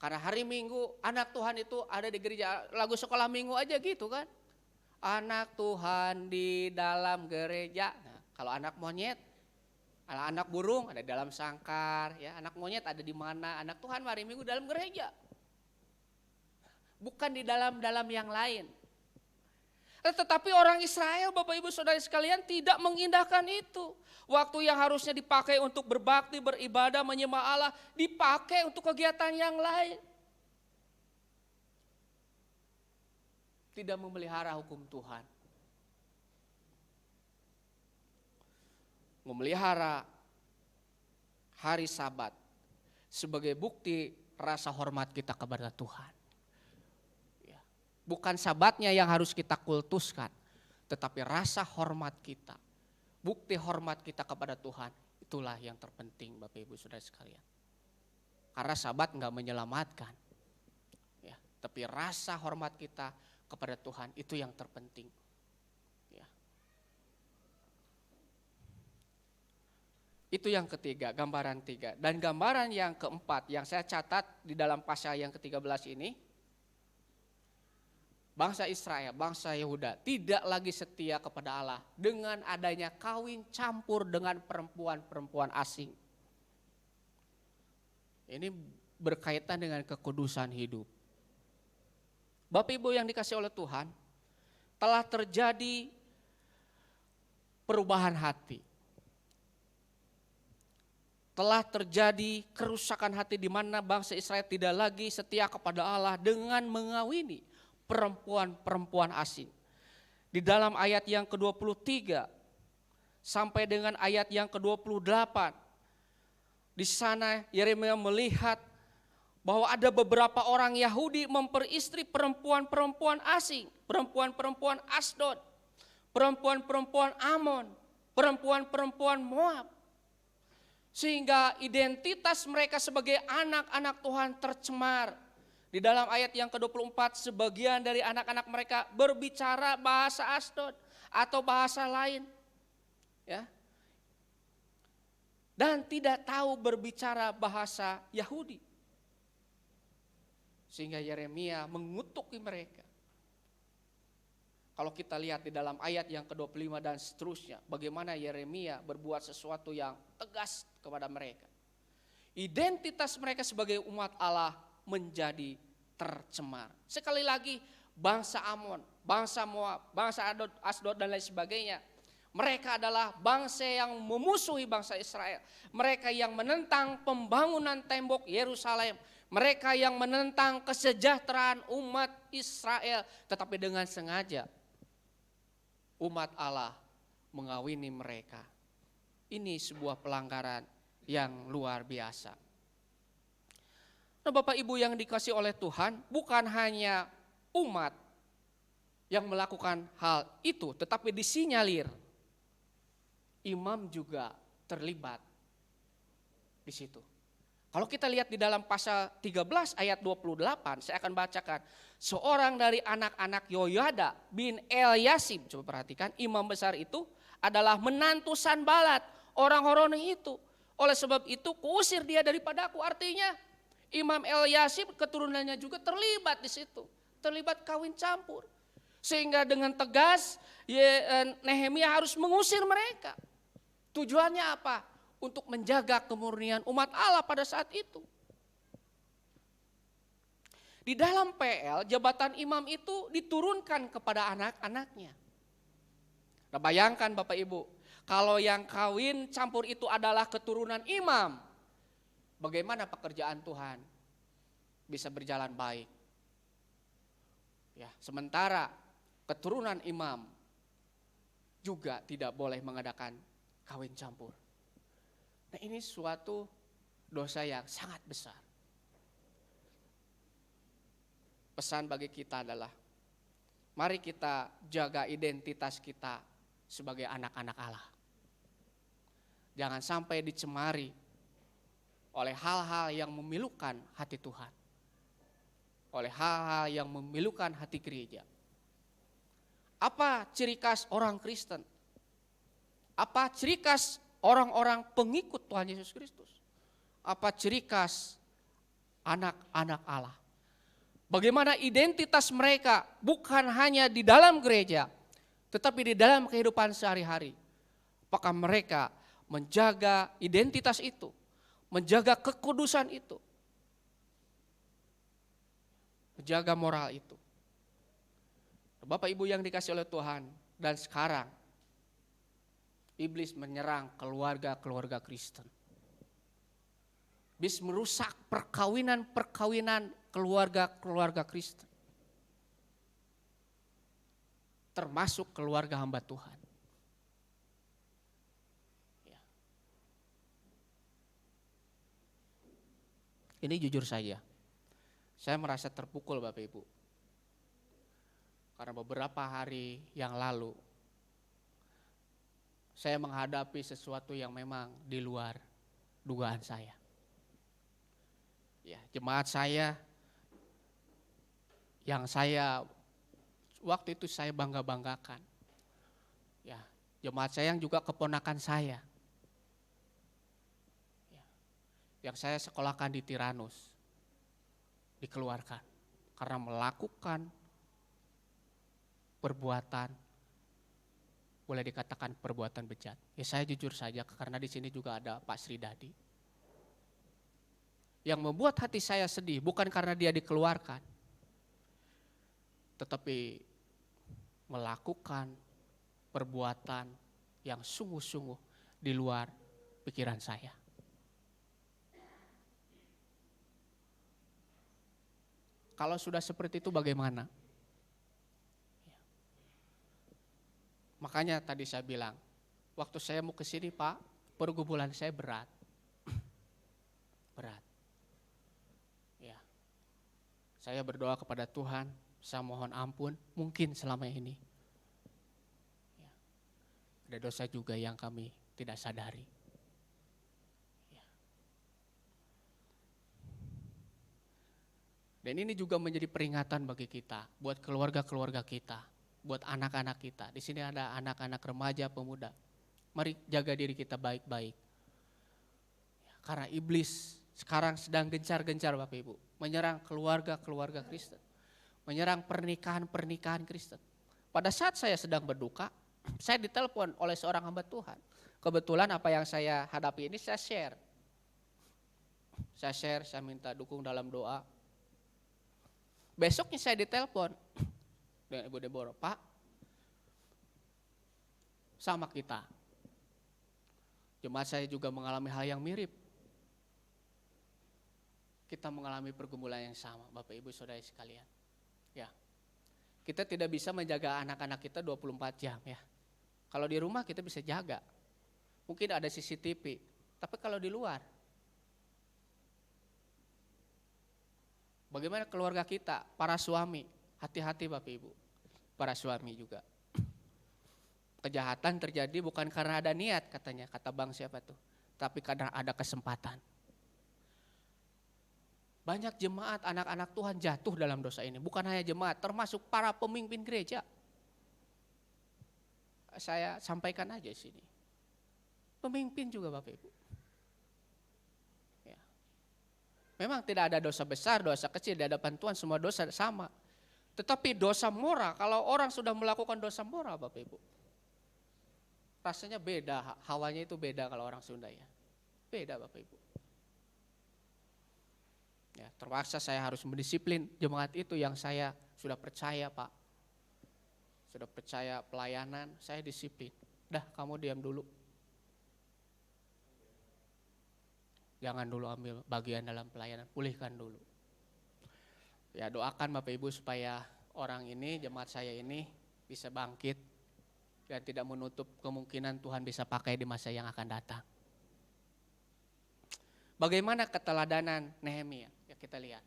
karena hari Minggu anak Tuhan itu ada di gereja, lagu sekolah Minggu aja gitu kan. Anak Tuhan di dalam gereja. Nah, kalau anak monyet, anak burung ada di dalam sangkar, ya. Anak monyet ada di mana? Anak Tuhan hari Minggu dalam gereja. Bukan di dalam yang lain. Tetapi orang Israel, Bapak Ibu Saudara sekalian, tidak mengindahkan itu. Waktu yang harusnya dipakai untuk berbakti, beribadah, menyembah Allah, dipakai untuk kegiatan yang lain. Tidak memelihara hukum Tuhan. Memelihara hari Sabat sebagai bukti rasa hormat kita kepada Tuhan. Ya. Bukan Sabatnya yang harus kita kultuskan, tetapi rasa hormat kita, bukti hormat kita kepada Tuhan, itulah yang terpenting Bapak Ibu Saudara sekalian. Karena Sabat enggak menyelamatkan. Ya, tapi rasa hormat kita kepada Tuhan itu yang terpenting. Ya. Itu yang ketiga, gambaran 3. Dan gambaran yang keempat yang saya catat di dalam pasal yang ke-13 ini, bangsa Israel, bangsa Yehuda tidak lagi setia kepada Allah dengan adanya kawin campur dengan perempuan-perempuan asing. Ini berkaitan dengan kekudusan hidup. Bapak Ibu yang dikasih oleh Tuhan, telah terjadi perubahan hati. Telah terjadi kerusakan hati di mana bangsa Israel tidak lagi setia kepada Allah dengan mengawini perempuan-perempuan asing. Di dalam ayat yang ke-23 sampai dengan ayat yang ke-28, di sana Yeremia melihat bahwa ada beberapa orang Yahudi memperistri perempuan-perempuan asing, perempuan-perempuan Asdod, perempuan-perempuan Amon, perempuan-perempuan Moab. Sehingga identitas mereka sebagai anak-anak Tuhan tercemar. Di dalam ayat yang ke-24, sebagian dari anak-anak mereka berbicara bahasa Asdod atau bahasa lain. Ya. Dan tidak tahu berbicara bahasa Yahudi. Sehingga Yeremia mengutuki mereka. Kalau kita lihat di dalam ayat yang ke-25 dan seterusnya, bagaimana Yeremia berbuat sesuatu yang tegas kepada mereka. Identitas mereka sebagai umat Allah menjadi tercemar. Sekali lagi, bangsa Amon, bangsa Moab, bangsa Asdod dan lain sebagainya, mereka adalah bangsa yang memusuhi bangsa Israel. Mereka yang menentang pembangunan tembok Yerusalem. Mereka yang menentang kesejahteraan umat Israel. Tetapi dengan sengaja umat Allah mengawini mereka. Ini sebuah pelanggaran yang luar biasa. Nah, Bapak Ibu yang dikasihi oleh Tuhan, bukan hanya umat yang melakukan hal itu, tetapi disinyalir imam juga terlibat di situ. Kalau kita lihat di dalam pasal 13 ayat 28, saya akan bacakan. Seorang dari anak-anak Yoyada bin Eliasib, coba perhatikan, imam besar itu adalah menantu Sanbalat, orang Horoni itu. Oleh sebab itu kuusir dia daripadaku. Artinya Imam Eliasib keturunannya juga terlibat di situ. Terlibat kawin campur. Sehingga dengan tegas Nehemia harus mengusir mereka. Tujuannya apa? Untuk menjaga kemurnian umat Allah pada saat itu. Di dalam PL, jabatan imam itu diturunkan kepada anak-anaknya. Nah, bayangkan Bapak Ibu, Kalau yang kawin campur itu adalah keturunan imam, bagaimana pekerjaan Tuhan bisa berjalan baik? Ya, sementara keturunan imam juga tidak boleh mengadakan kawin campur. Nah, ini suatu dosa yang sangat besar. Pesan bagi kita adalah, mari kita jaga identitas kita sebagai anak-anak Allah. Jangan sampai dicemari oleh hal-hal yang memilukan hati Tuhan, oleh hal-hal yang memilukan hati gereja. Apa ciri khas orang Kristen? Apa ciri khas orang-orang pengikut Tuhan Yesus Kristus? Apa ciri khas anak-anak Allah? Bagaimana identitas mereka bukan hanya di dalam gereja, tetapi di dalam kehidupan sehari-hari. Apakah mereka menjaga identitas itu, menjaga kekudusan itu, menjaga moral itu. Bapak Ibu yang dikasih oleh Tuhan, dan sekarang iblis menyerang keluarga-keluarga Kristen. Iblis merusak perkawinan-perkawinan keluarga-keluarga Kristen. Termasuk keluarga hamba Tuhan. Ya. Ini jujur saja, saya merasa terpukul Bapak Ibu. Karena beberapa hari yang lalu, saya menghadapi sesuatu yang memang di luar dugaan saya. Ya, jemaat saya, yang saya waktu itu saya bangga-banggakan. Ya, jemaat saya yang juga keponakan saya. Ya, yang saya sekolahkan di Tiranus, dikeluarkan karena melakukan perbuatan, boleh dikatakan perbuatan bejat. Ya, saya jujur saja karena di sini juga ada Pak Sri Dadi. Yang membuat hati saya sedih bukan karena dia dikeluarkan, tetapi melakukan perbuatan yang sungguh-sungguh di luar pikiran saya. Kalau sudah seperti itu bagaimana? Makanya tadi saya bilang, waktu saya mau ke sini Pak, pergumulan saya berat. Berat. Ya. Saya berdoa kepada Tuhan, saya mohon ampun, mungkin selama ini. Ya. Ada dosa juga yang kami tidak sadari. Ya. Dan ini juga menjadi peringatan bagi kita, buat keluarga-keluarga kita, buat anak-anak kita. Di sini ada anak-anak remaja, pemuda. Mari jaga diri kita baik-baik. Karena iblis sekarang sedang gencar-gencar Bapak Ibu, menyerang keluarga-keluarga Kristen, menyerang pernikahan-pernikahan Kristen. Pada saat saya sedang berduka, saya ditelepon oleh seorang hamba Tuhan. Kebetulan apa yang saya hadapi ini saya share. Saya minta dukung dalam doa. Besoknya saya ditelepon dengan Ibu Deborah, Pak, sama kita. Jemaat saya juga mengalami hal yang mirip. Kita mengalami pergumulan yang sama, Bapak Ibu Saudara sekalian. Ya. Kita tidak bisa menjaga anak-anak kita 24 jam ya. Kalau di rumah kita bisa jaga. Mungkin ada CCTV, tapi kalau di luar, bagaimana keluarga kita, para suami? Hati-hati Bapak Ibu, para suami juga. Kejahatan terjadi bukan karena ada niat katanya, kata bang siapa tuh, tapi karena ada kesempatan. Banyak jemaat anak-anak Tuhan jatuh dalam dosa ini, bukan hanya jemaat, termasuk para pemimpin gereja. Saya sampaikan aja sini. Pemimpin juga Bapak Ibu. Ya. Memang tidak ada dosa besar, dosa kecil di hadapan Tuhan, semua dosa sama. Tetapi dosa moral, kalau orang sudah melakukan dosa moral Bapak Ibu, rasanya beda, hawanya itu beda kalau orang Sunda ya. Beda Bapak Ibu. Ya, terpaksa saya harus mendisiplin jemaat itu yang saya sudah percaya Pak. Sudah percaya pelayanan, saya disiplin. Dah, kamu diam dulu. Jangan dulu ambil bagian dalam pelayanan, pulihkan dulu. Ya, doakan Bapak Ibu supaya orang ini, jemaat saya ini bisa bangkit dan tidak menutup kemungkinan Tuhan bisa pakai di masa yang akan datang. Bagaimana keteladanan Nehemia? Ya, kita lihat.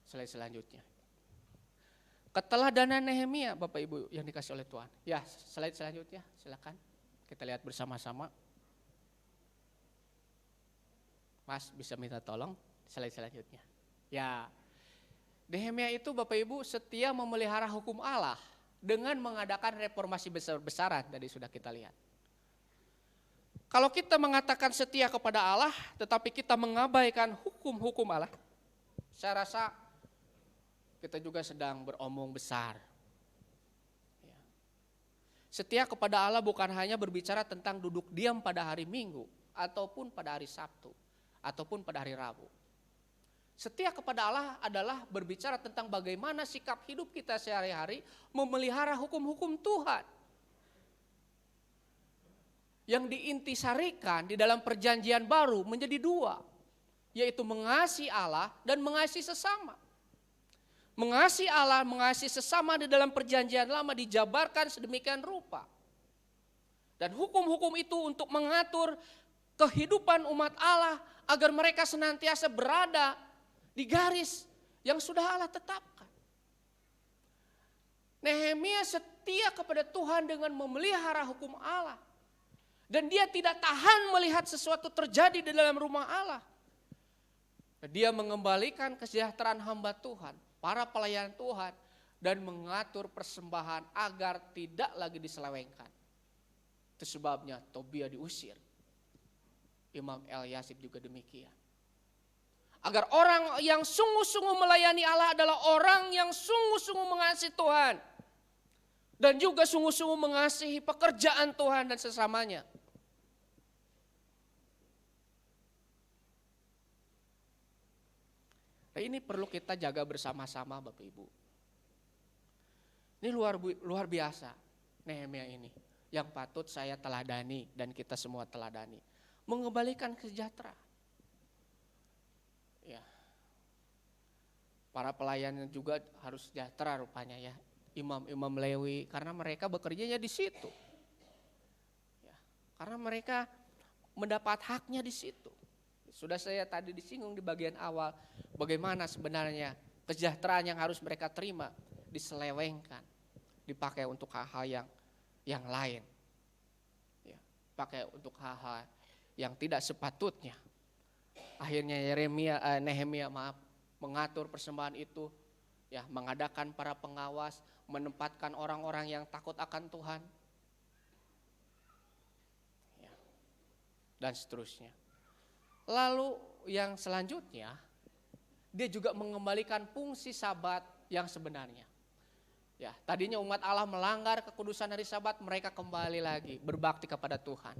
Slide selanjutnya. Keteladanan Nehemia, Bapak Ibu yang dikasih oleh Tuhan. Ya, slide selanjutnya, silakan. Kita lihat bersama-sama. Mas bisa minta tolong slide selanjutnya. Ya, Nehemia itu Bapak Ibu setia memelihara hukum Allah dengan mengadakan reformasi besar-besaran, tadi sudah kita lihat. Kalau kita mengatakan setia kepada Allah tetapi kita mengabaikan hukum-hukum Allah, saya rasa kita juga sedang beromong besar. Ya. Setia kepada Allah bukan hanya berbicara tentang duduk diam pada hari Minggu ataupun pada hari Sabtu ataupun pada hari Rabu. Setia kepada Allah adalah berbicara tentang bagaimana sikap hidup kita sehari-hari memelihara hukum-hukum Tuhan. Yang diintisarikan di dalam perjanjian baru menjadi dua, yaitu mengasihi Allah dan mengasihi sesama. Mengasihi Allah, mengasihi sesama di dalam perjanjian lama dijabarkan sedemikian rupa. Dan hukum-hukum itu untuk mengatur kehidupan umat Allah agar mereka senantiasa berada di garis yang sudah Allah tetapkan. Nehemia setia kepada Tuhan dengan memelihara hukum Allah. Dan dia tidak tahan melihat sesuatu terjadi di dalam rumah Allah. Dia mengembalikan kesejahteraan hamba Tuhan, para pelayan Tuhan, dan mengatur persembahan agar tidak lagi diselewengkan. Itu sebabnya Tobia diusir. Imam Elyasib juga demikian. Agar orang yang sungguh-sungguh melayani Allah adalah orang yang sungguh-sungguh mengasihi Tuhan. Dan juga sungguh-sungguh mengasihi pekerjaan Tuhan dan sesamanya. Nah, ini perlu kita jaga bersama-sama Bapak Ibu. Ini luar biasa Nehemia ini. Yang patut saya teladani dan kita semua teladani. Mengembalikan kesejahteraan. Ya. Para pelayan juga harus sejahtera rupanya ya. Imam-imam Lewi karena mereka bekerjanya di situ. Ya. Karena mereka mendapat haknya di situ. Sudah saya tadi disinggung di bagian awal bagaimana sebenarnya kesejahteraan yang harus mereka terima diselewengkan, dipakai untuk hal-hal yang lain. Ya, pakai untuk hal-hal yang tidak sepatutnya. Akhirnya Nehemia mengatur persembahan itu, ya, mengadakan para pengawas, menempatkan orang-orang yang takut akan Tuhan, ya, dan seterusnya. Lalu yang selanjutnya, dia juga mengembalikan fungsi Sabat yang sebenarnya. Ya, tadinya umat Allah melanggar kekudusan hari Sabat, mereka kembali lagi berbakti kepada Tuhan.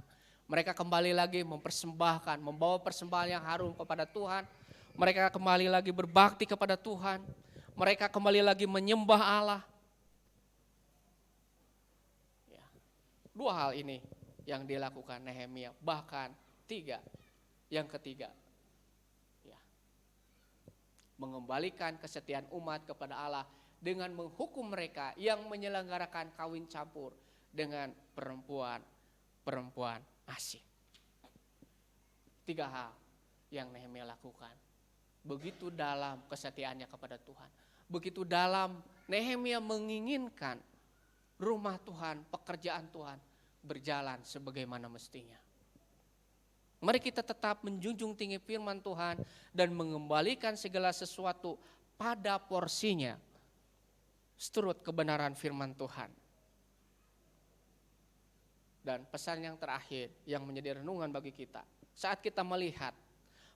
Mereka kembali lagi mempersembahkan, membawa persembahan yang harum kepada Tuhan. Mereka kembali lagi berbakti kepada Tuhan. Mereka kembali lagi menyembah Allah. Ya, dua hal ini yang dilakukan Nehemia, bahkan tiga. Yang ketiga, ya, mengembalikan kesetiaan umat kepada Allah dengan menghukum mereka yang menyelenggarakan kawin campur dengan perempuan asing. Tiga hal yang Nehemia lakukan. Begitu dalam kesetiaannya kepada Tuhan. Begitu dalam Nehemia menginginkan rumah Tuhan, pekerjaan Tuhan berjalan sebagaimana mestinya. Mari kita tetap menjunjung tinggi firman Tuhan dan mengembalikan segala sesuatu pada porsinya. Seturut kebenaran firman Tuhan. Dan pesan yang terakhir yang menjadi renungan bagi kita. Saat kita melihat,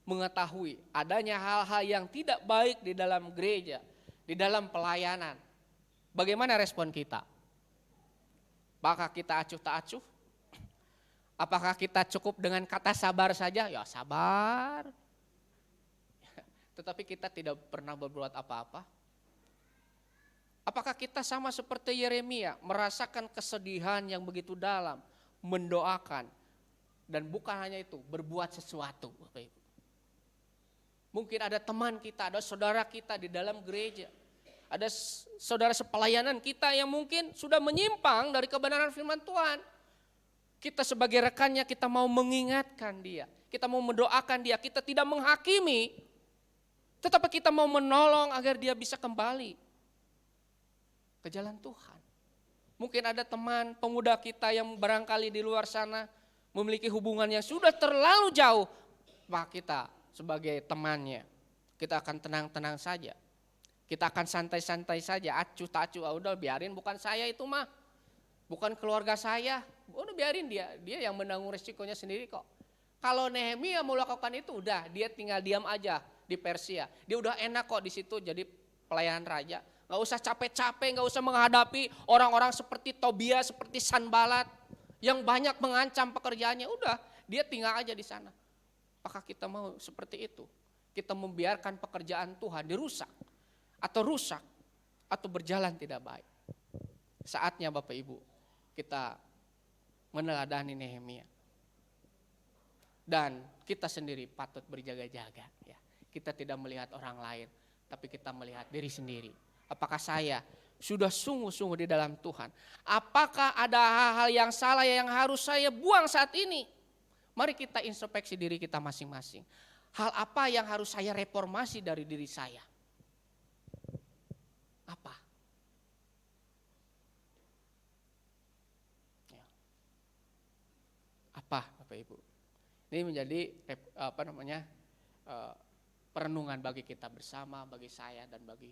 mengetahui adanya hal-hal yang tidak baik di dalam gereja, di dalam pelayanan. Bagaimana respon kita? Apakah kita acuh tak acuh? Apakah kita cukup dengan kata sabar saja? Ya sabar. Tetapi kita tidak pernah berbuat apa-apa. Apakah kita sama seperti Yeremia, merasakan kesedihan yang begitu dalam, mendoakan, dan bukan hanya itu, berbuat sesuatu, Bapak Ibu. Mungkin ada teman kita, ada saudara kita di dalam gereja, ada saudara sepelayanan kita yang mungkin sudah menyimpang dari kebenaran firman Tuhan. Kita sebagai rekannya, kita mau mengingatkan dia, kita mau mendoakan dia, kita tidak menghakimi, tetapi kita mau menolong agar dia bisa kembali ke jalan Tuhan. Mungkin ada teman pemuda kita yang barangkali di luar sana memiliki hubungan yang sudah terlalu jauh. Maka kita sebagai temannya, kita akan tenang-tenang saja. Kita akan santai-santai saja, acuh tak acuh, udah biarin, bukan saya itu mah. Bukan keluarga saya, udah biarin dia yang menanggung resikonya sendiri kok. Kalau Nehemia mau lakukan itu, udah dia tinggal diam aja di Persia. Dia udah enak kok di situ jadi pelayan raja. Gak usah capek-capek, gak usah menghadapi orang-orang seperti Tobia, seperti Sanbalat yang banyak mengancam pekerjaannya. Udah, dia tinggal aja di sana. Apakah kita mau seperti itu? Kita membiarkan pekerjaan Tuhan dirusak atau berjalan tidak baik. Saatnya Bapak Ibu kita meneladani Nehemia. Dan kita sendiri patut berjaga-jaga. Ya. Kita tidak melihat orang lain, tapi kita melihat diri sendiri. Apakah saya sudah sungguh-sungguh di dalam Tuhan? Apakah ada hal-hal yang salah yang harus saya buang saat ini? Mari kita introspeksi diri kita masing-masing. Hal apa yang harus saya reformasi dari diri saya? Apa? Ya. Apa Bapak Ibu? Ini menjadi perenungan bagi kita bersama, bagi saya dan bagi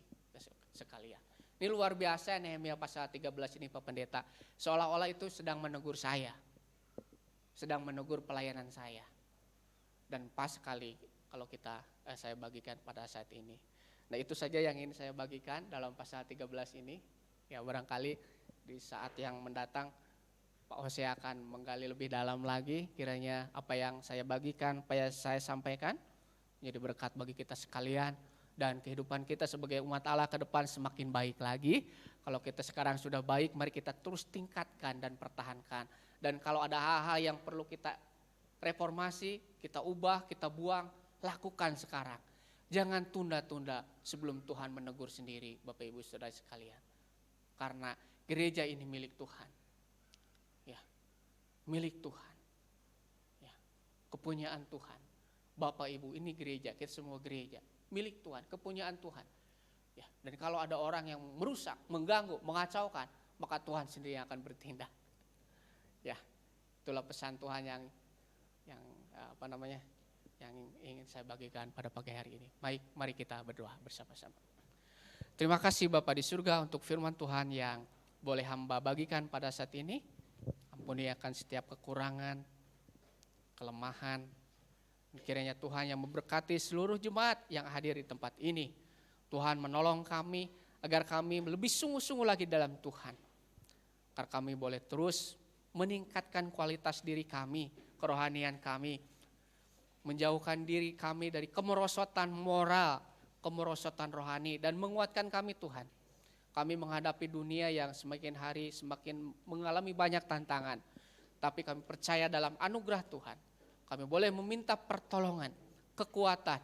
sekalian. Ini luar biasa Nehemia pasal 13 ini Pak Pendeta. Seolah-olah itu sedang menegur saya. Sedang menegur pelayanan saya. Dan pas sekali kalau saya bagikan pada saat ini. Nah itu saja yang ingin saya bagikan dalam pasal 13 ini. Ya barangkali di saat yang mendatang Pak Hosea akan menggali lebih dalam lagi. Kiranya apa yang saya bagikan, apa yang saya sampaikan menjadi berkat bagi kita sekalian. Dan kehidupan kita sebagai umat Allah ke depan semakin baik lagi. Kalau kita sekarang sudah baik, mari kita terus tingkatkan dan pertahankan. Dan kalau ada hal-hal yang perlu kita reformasi, kita ubah, kita buang, lakukan sekarang. Jangan tunda-tunda sebelum Tuhan menegur sendiri, Bapak Ibu Saudara sekalian. Karena gereja ini milik Tuhan. Ya, milik Tuhan. Ya, kepunyaan Tuhan. Bapak Ibu ini gereja, kita semua gereja. Milik Tuhan, kepunyaan Tuhan. Ya, dan kalau ada orang yang merusak, mengganggu, mengacaukan, maka Tuhan sendiri yang akan bertindak. Ya, itulah pesan Tuhan yang ingin saya bagikan pada pagi hari ini. Mari kita berdoa bersama-sama. Terima kasih Bapa di surga untuk firman Tuhan yang boleh hamba bagikan pada saat ini. Ampuni akan setiap kekurangan, kelemahan. Kiranya Tuhan yang memberkati seluruh jemaat yang hadir di tempat ini. Tuhan menolong kami agar kami lebih sungguh-sungguh lagi dalam Tuhan. Agar kami boleh terus meningkatkan kualitas diri kami, kerohanian kami. Menjauhkan diri kami dari kemerosotan moral, kemerosotan rohani. Dan menguatkan kami Tuhan. Kami menghadapi dunia yang semakin hari semakin mengalami banyak tantangan. Tapi kami percaya dalam anugerah Tuhan. Kami boleh meminta pertolongan, kekuatan,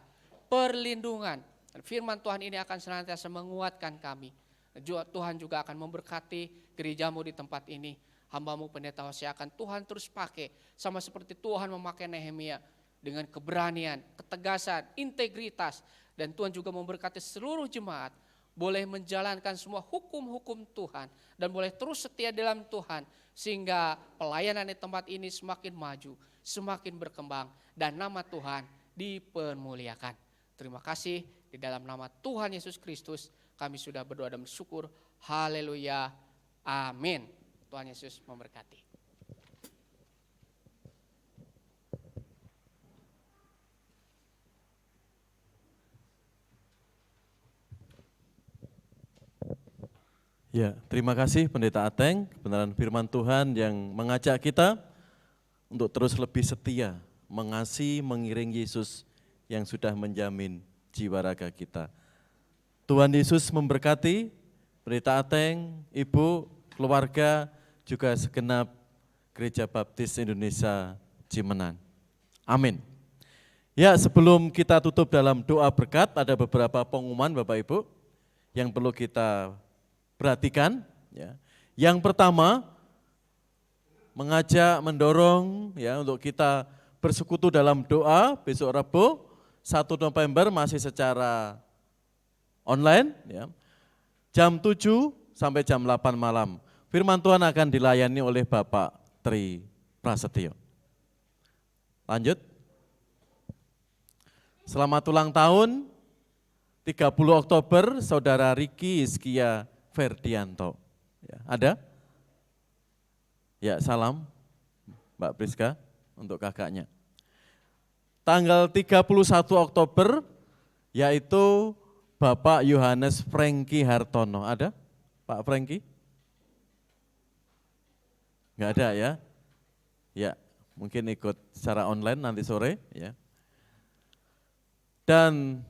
perlindungan. Dan firman Tuhan ini akan senantiasa menguatkan kami. Tuhan juga akan memberkati gerejamu di tempat ini. Hamba-Mu Pendeta Hosea akan Tuhan terus pakai. Sama seperti Tuhan memakai Nehemia. Dengan keberanian, ketegasan, integritas. Dan Tuhan juga memberkati seluruh jemaat. Boleh menjalankan semua hukum-hukum Tuhan. Dan boleh terus setia dalam Tuhan. Sehingga pelayanan di tempat ini semakin maju. Semakin berkembang dan nama Tuhan dipermuliakan. Terima kasih di dalam nama Tuhan Yesus Kristus kami sudah berdoa dan bersyukur. Haleluya. Amin. Tuhan Yesus memberkati. Ya, terima kasih Pendeta Ateng, kebenaran firman Tuhan yang mengajak kita untuk terus lebih setia, mengasihi, mengiring Yesus yang sudah menjamin jiwa raga kita. Tuhan Yesus memberkati, Pendeta Ateng, Ibu, keluarga, juga segenap Gereja Baptis Indonesia Cimenang. Amin. Ya, sebelum kita tutup dalam doa berkat, ada beberapa pengumuman Bapak Ibu yang perlu kita perhatikan. Ya. Yang pertama, mengajak, mendorong ya untuk kita bersekutu dalam doa besok Rabu 1 November masih secara online ya. Jam 7 sampai jam 8 malam. Firman Tuhan akan dilayani oleh Bapak Tri Prasetyo. Lanjut. Selamat ulang tahun 30 Oktober Saudara Riki Iskia Ferdianto. Ya, ada? Ya, salam Mbak Priska untuk kakaknya. Tanggal 31 Oktober yaitu Bapak Yohanes Franky Hartono. Ada Pak Franky? Enggak ada ya? Ya, mungkin ikut secara online nanti sore ya. Dan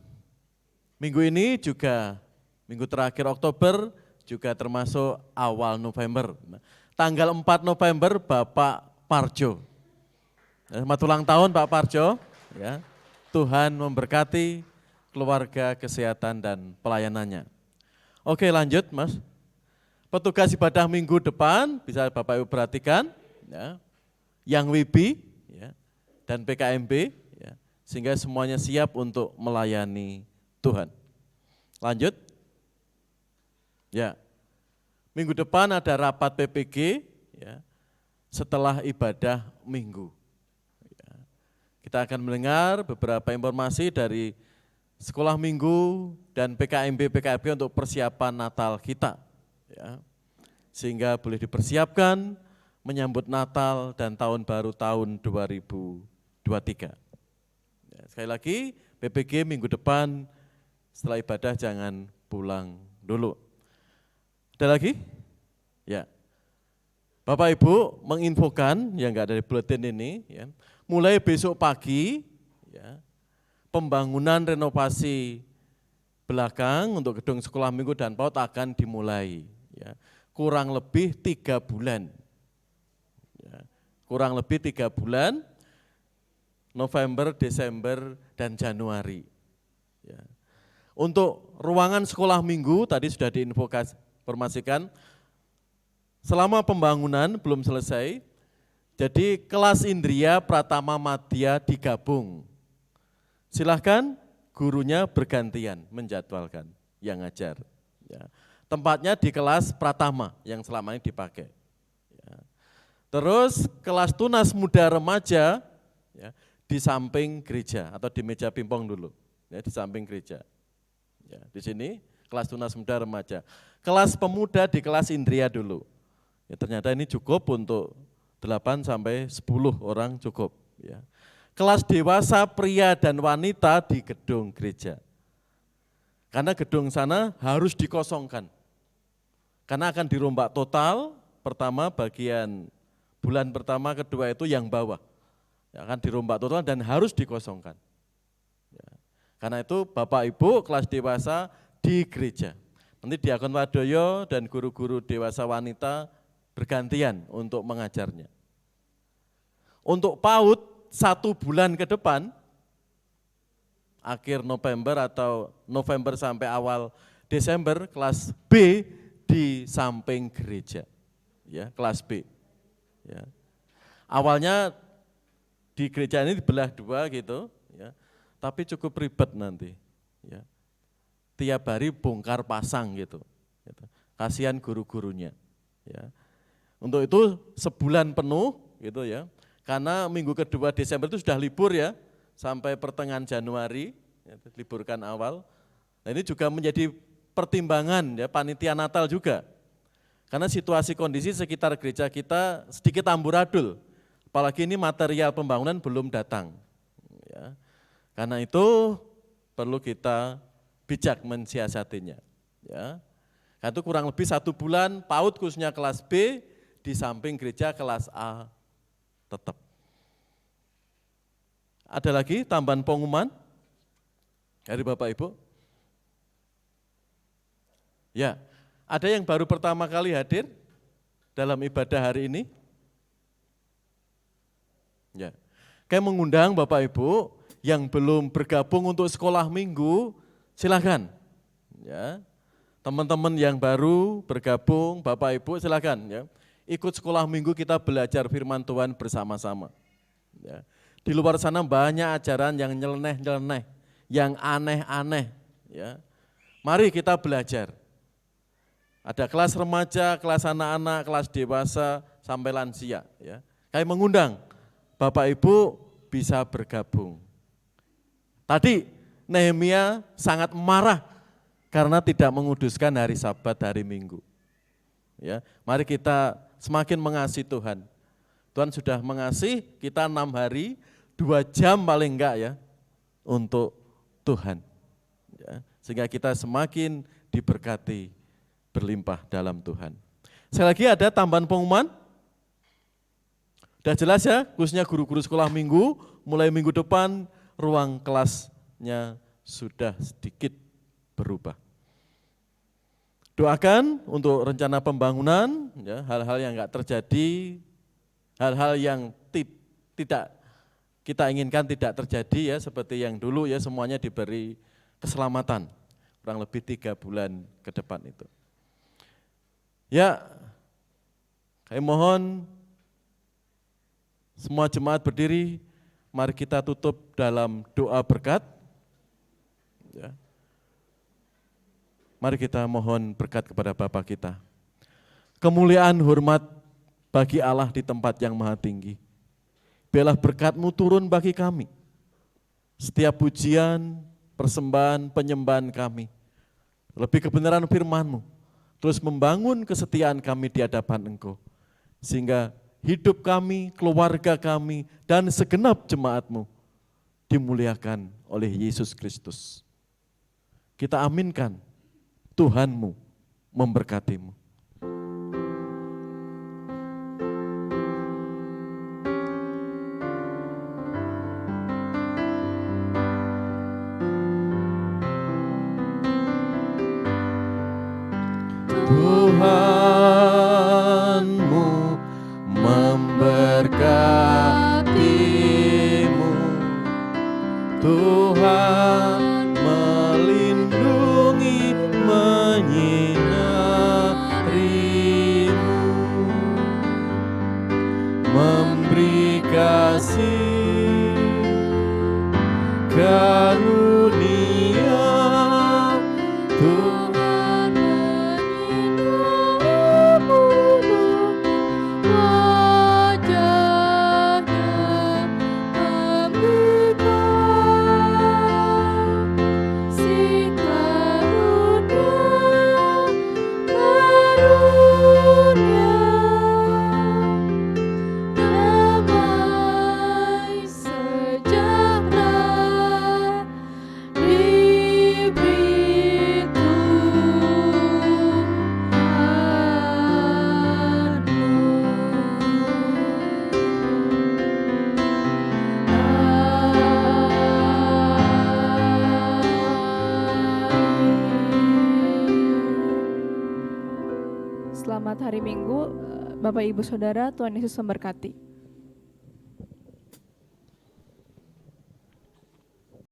minggu ini juga, minggu terakhir Oktober juga termasuk awal November. Tanggal 4 November Bapak Parjo. Selamat ulang tahun Pak Parjo. Ya. Tuhan memberkati keluarga, kesehatan, dan pelayanannya. Oke lanjut Mas. Petugas ibadah minggu depan bisa Bapak Ibu perhatikan. Ya. Yang WIBI ya, dan PKMB. Ya, sehingga semuanya siap untuk melayani Tuhan. Lanjut. Ya, minggu depan ada rapat PPG ya, setelah ibadah minggu. Ya, kita akan mendengar beberapa informasi dari sekolah minggu dan PKMB untuk persiapan Natal kita. Ya, sehingga boleh dipersiapkan menyambut Natal dan tahun baru tahun 2023. Ya, sekali lagi PPG minggu depan setelah ibadah jangan pulang dulu. Ada lagi? Ya. Bapak Ibu menginfokan yang enggak ada di bulletin ini ya, mulai besok pagi ya, pembangunan renovasi belakang untuk gedung sekolah minggu dan PAUD akan dimulai. Ya. Kurang lebih 3 bulan. Ya. Kurang lebih 3 bulan, November, Desember, dan Januari. Ya. Untuk ruangan sekolah minggu tadi sudah diinformasikan, selama pembangunan belum selesai, jadi kelas Indria Pratama Madya digabung. Silahkan gurunya bergantian menjadwalkan yang ngajar. Ya. Tempatnya di kelas Pratama yang selama ini dipakai. Ya. Terus kelas tunas muda remaja ya, di samping gereja atau di meja pingpong dulu, ya, di samping gereja. Ya, di sini kelas tunas muda remaja. Kelas pemuda di kelas Indria dulu. Ya, ternyata ini cukup untuk 8 sampai 10 orang cukup. Ya. Kelas dewasa pria dan wanita di gedung gereja. Karena gedung sana harus dikosongkan. Karena akan dirombak total, pertama bagian bulan pertama, kedua itu yang bawah. Ya, akan dirombak total dan harus dikosongkan. Ya. Karena itu Bapak Ibu kelas dewasa di gereja. Nanti Diakon Wadoyo dan guru-guru dewasa wanita bergantian untuk mengajarnya. Untuk PAUD 1 bulan ke depan, akhir November atau November sampai awal Desember, kelas B di samping gereja, ya kelas B. Ya. Awalnya di gereja ini dibelah 2 gitu, ya, tapi cukup ribet nanti. Ya. Tiap hari bongkar pasang gitu. Kasihan guru-gurunya. Ya. Untuk itu sebulan penuh gitu ya. Karena minggu kedua Desember itu sudah libur ya, sampai pertengahan Januari, ya, liburkan awal. Nah ini juga menjadi pertimbangan ya panitia Natal juga. Karena situasi kondisi sekitar gereja kita sedikit amburadul, apalagi ini material pembangunan belum datang. Ya. Karena itu perlu kita bijak mensiasatinya. Ya. Karena itu kurang lebih 1 bulan PAUD khususnya kelas B di samping gereja kelas A tetap. Ada lagi tambahan pengumuman dari Bapak Ibu? Ya, Ada yang baru pertama kali hadir dalam ibadah hari ini? Ya. Kayak mengundang Bapak Ibu yang belum bergabung untuk sekolah minggu, silakan. Ya. Teman-teman yang baru bergabung, Bapak Ibu silakan ya. Ikut sekolah minggu kita belajar firman Tuhan bersama-sama. Ya. Di luar sana banyak ajaran yang nyeleneh-nyeleneh, yang aneh-aneh. Ya. Mari kita belajar. Ada kelas remaja, kelas anak-anak, kelas dewasa, sampai lansia. Ya. Kami mengundang Bapak Ibu bisa bergabung. Tadi Nehemia sangat marah karena tidak menguduskan hari Sabat, hari Minggu. Ya, mari kita semakin mengasihi Tuhan. Tuhan sudah mengasihi kita 6 hari, 2 jam paling enggak ya untuk Tuhan. Ya, sehingga kita semakin diberkati, berlimpah dalam Tuhan. Sekali lagi ada tambahan pengumuman? Sudah jelas ya, khususnya guru-guru sekolah minggu, mulai minggu depan ruang kelasnya sudah sedikit berubah. Doakan untuk rencana pembangunan, ya, hal-hal yang enggak terjadi, hal-hal yang tidak kita inginkan tidak terjadi ya, seperti yang dulu ya semuanya diberi keselamatan, kurang lebih 3 bulan ke depan itu. Ya, kami mohon semua jemaat berdiri, mari kita tutup dalam doa berkat. Ya. Mari kita mohon berkat kepada Bapa kita. Kemuliaan hormat bagi Allah di tempat yang maha tinggi. Biarlah berkat-Mu turun bagi kami. Setiap pujian, persembahan, penyembahan kami. Lebih kebenaran firman-Mu. Terus membangun kesetiaan kami di hadapan Engkau. Sehingga hidup kami, keluarga kami, dan segenap jemaat-Mu dimuliakan oleh Yesus Kristus. Kita aminkan, Tuhan-Mu memberkati-Mu. Tuhanmu memberkatimu, Tuhan melindungi, menyinarimu, memberi kasih karunia, Tuhan Selamat hari Minggu, Bapak Ibu Saudara, Tuhan Yesus memberkati.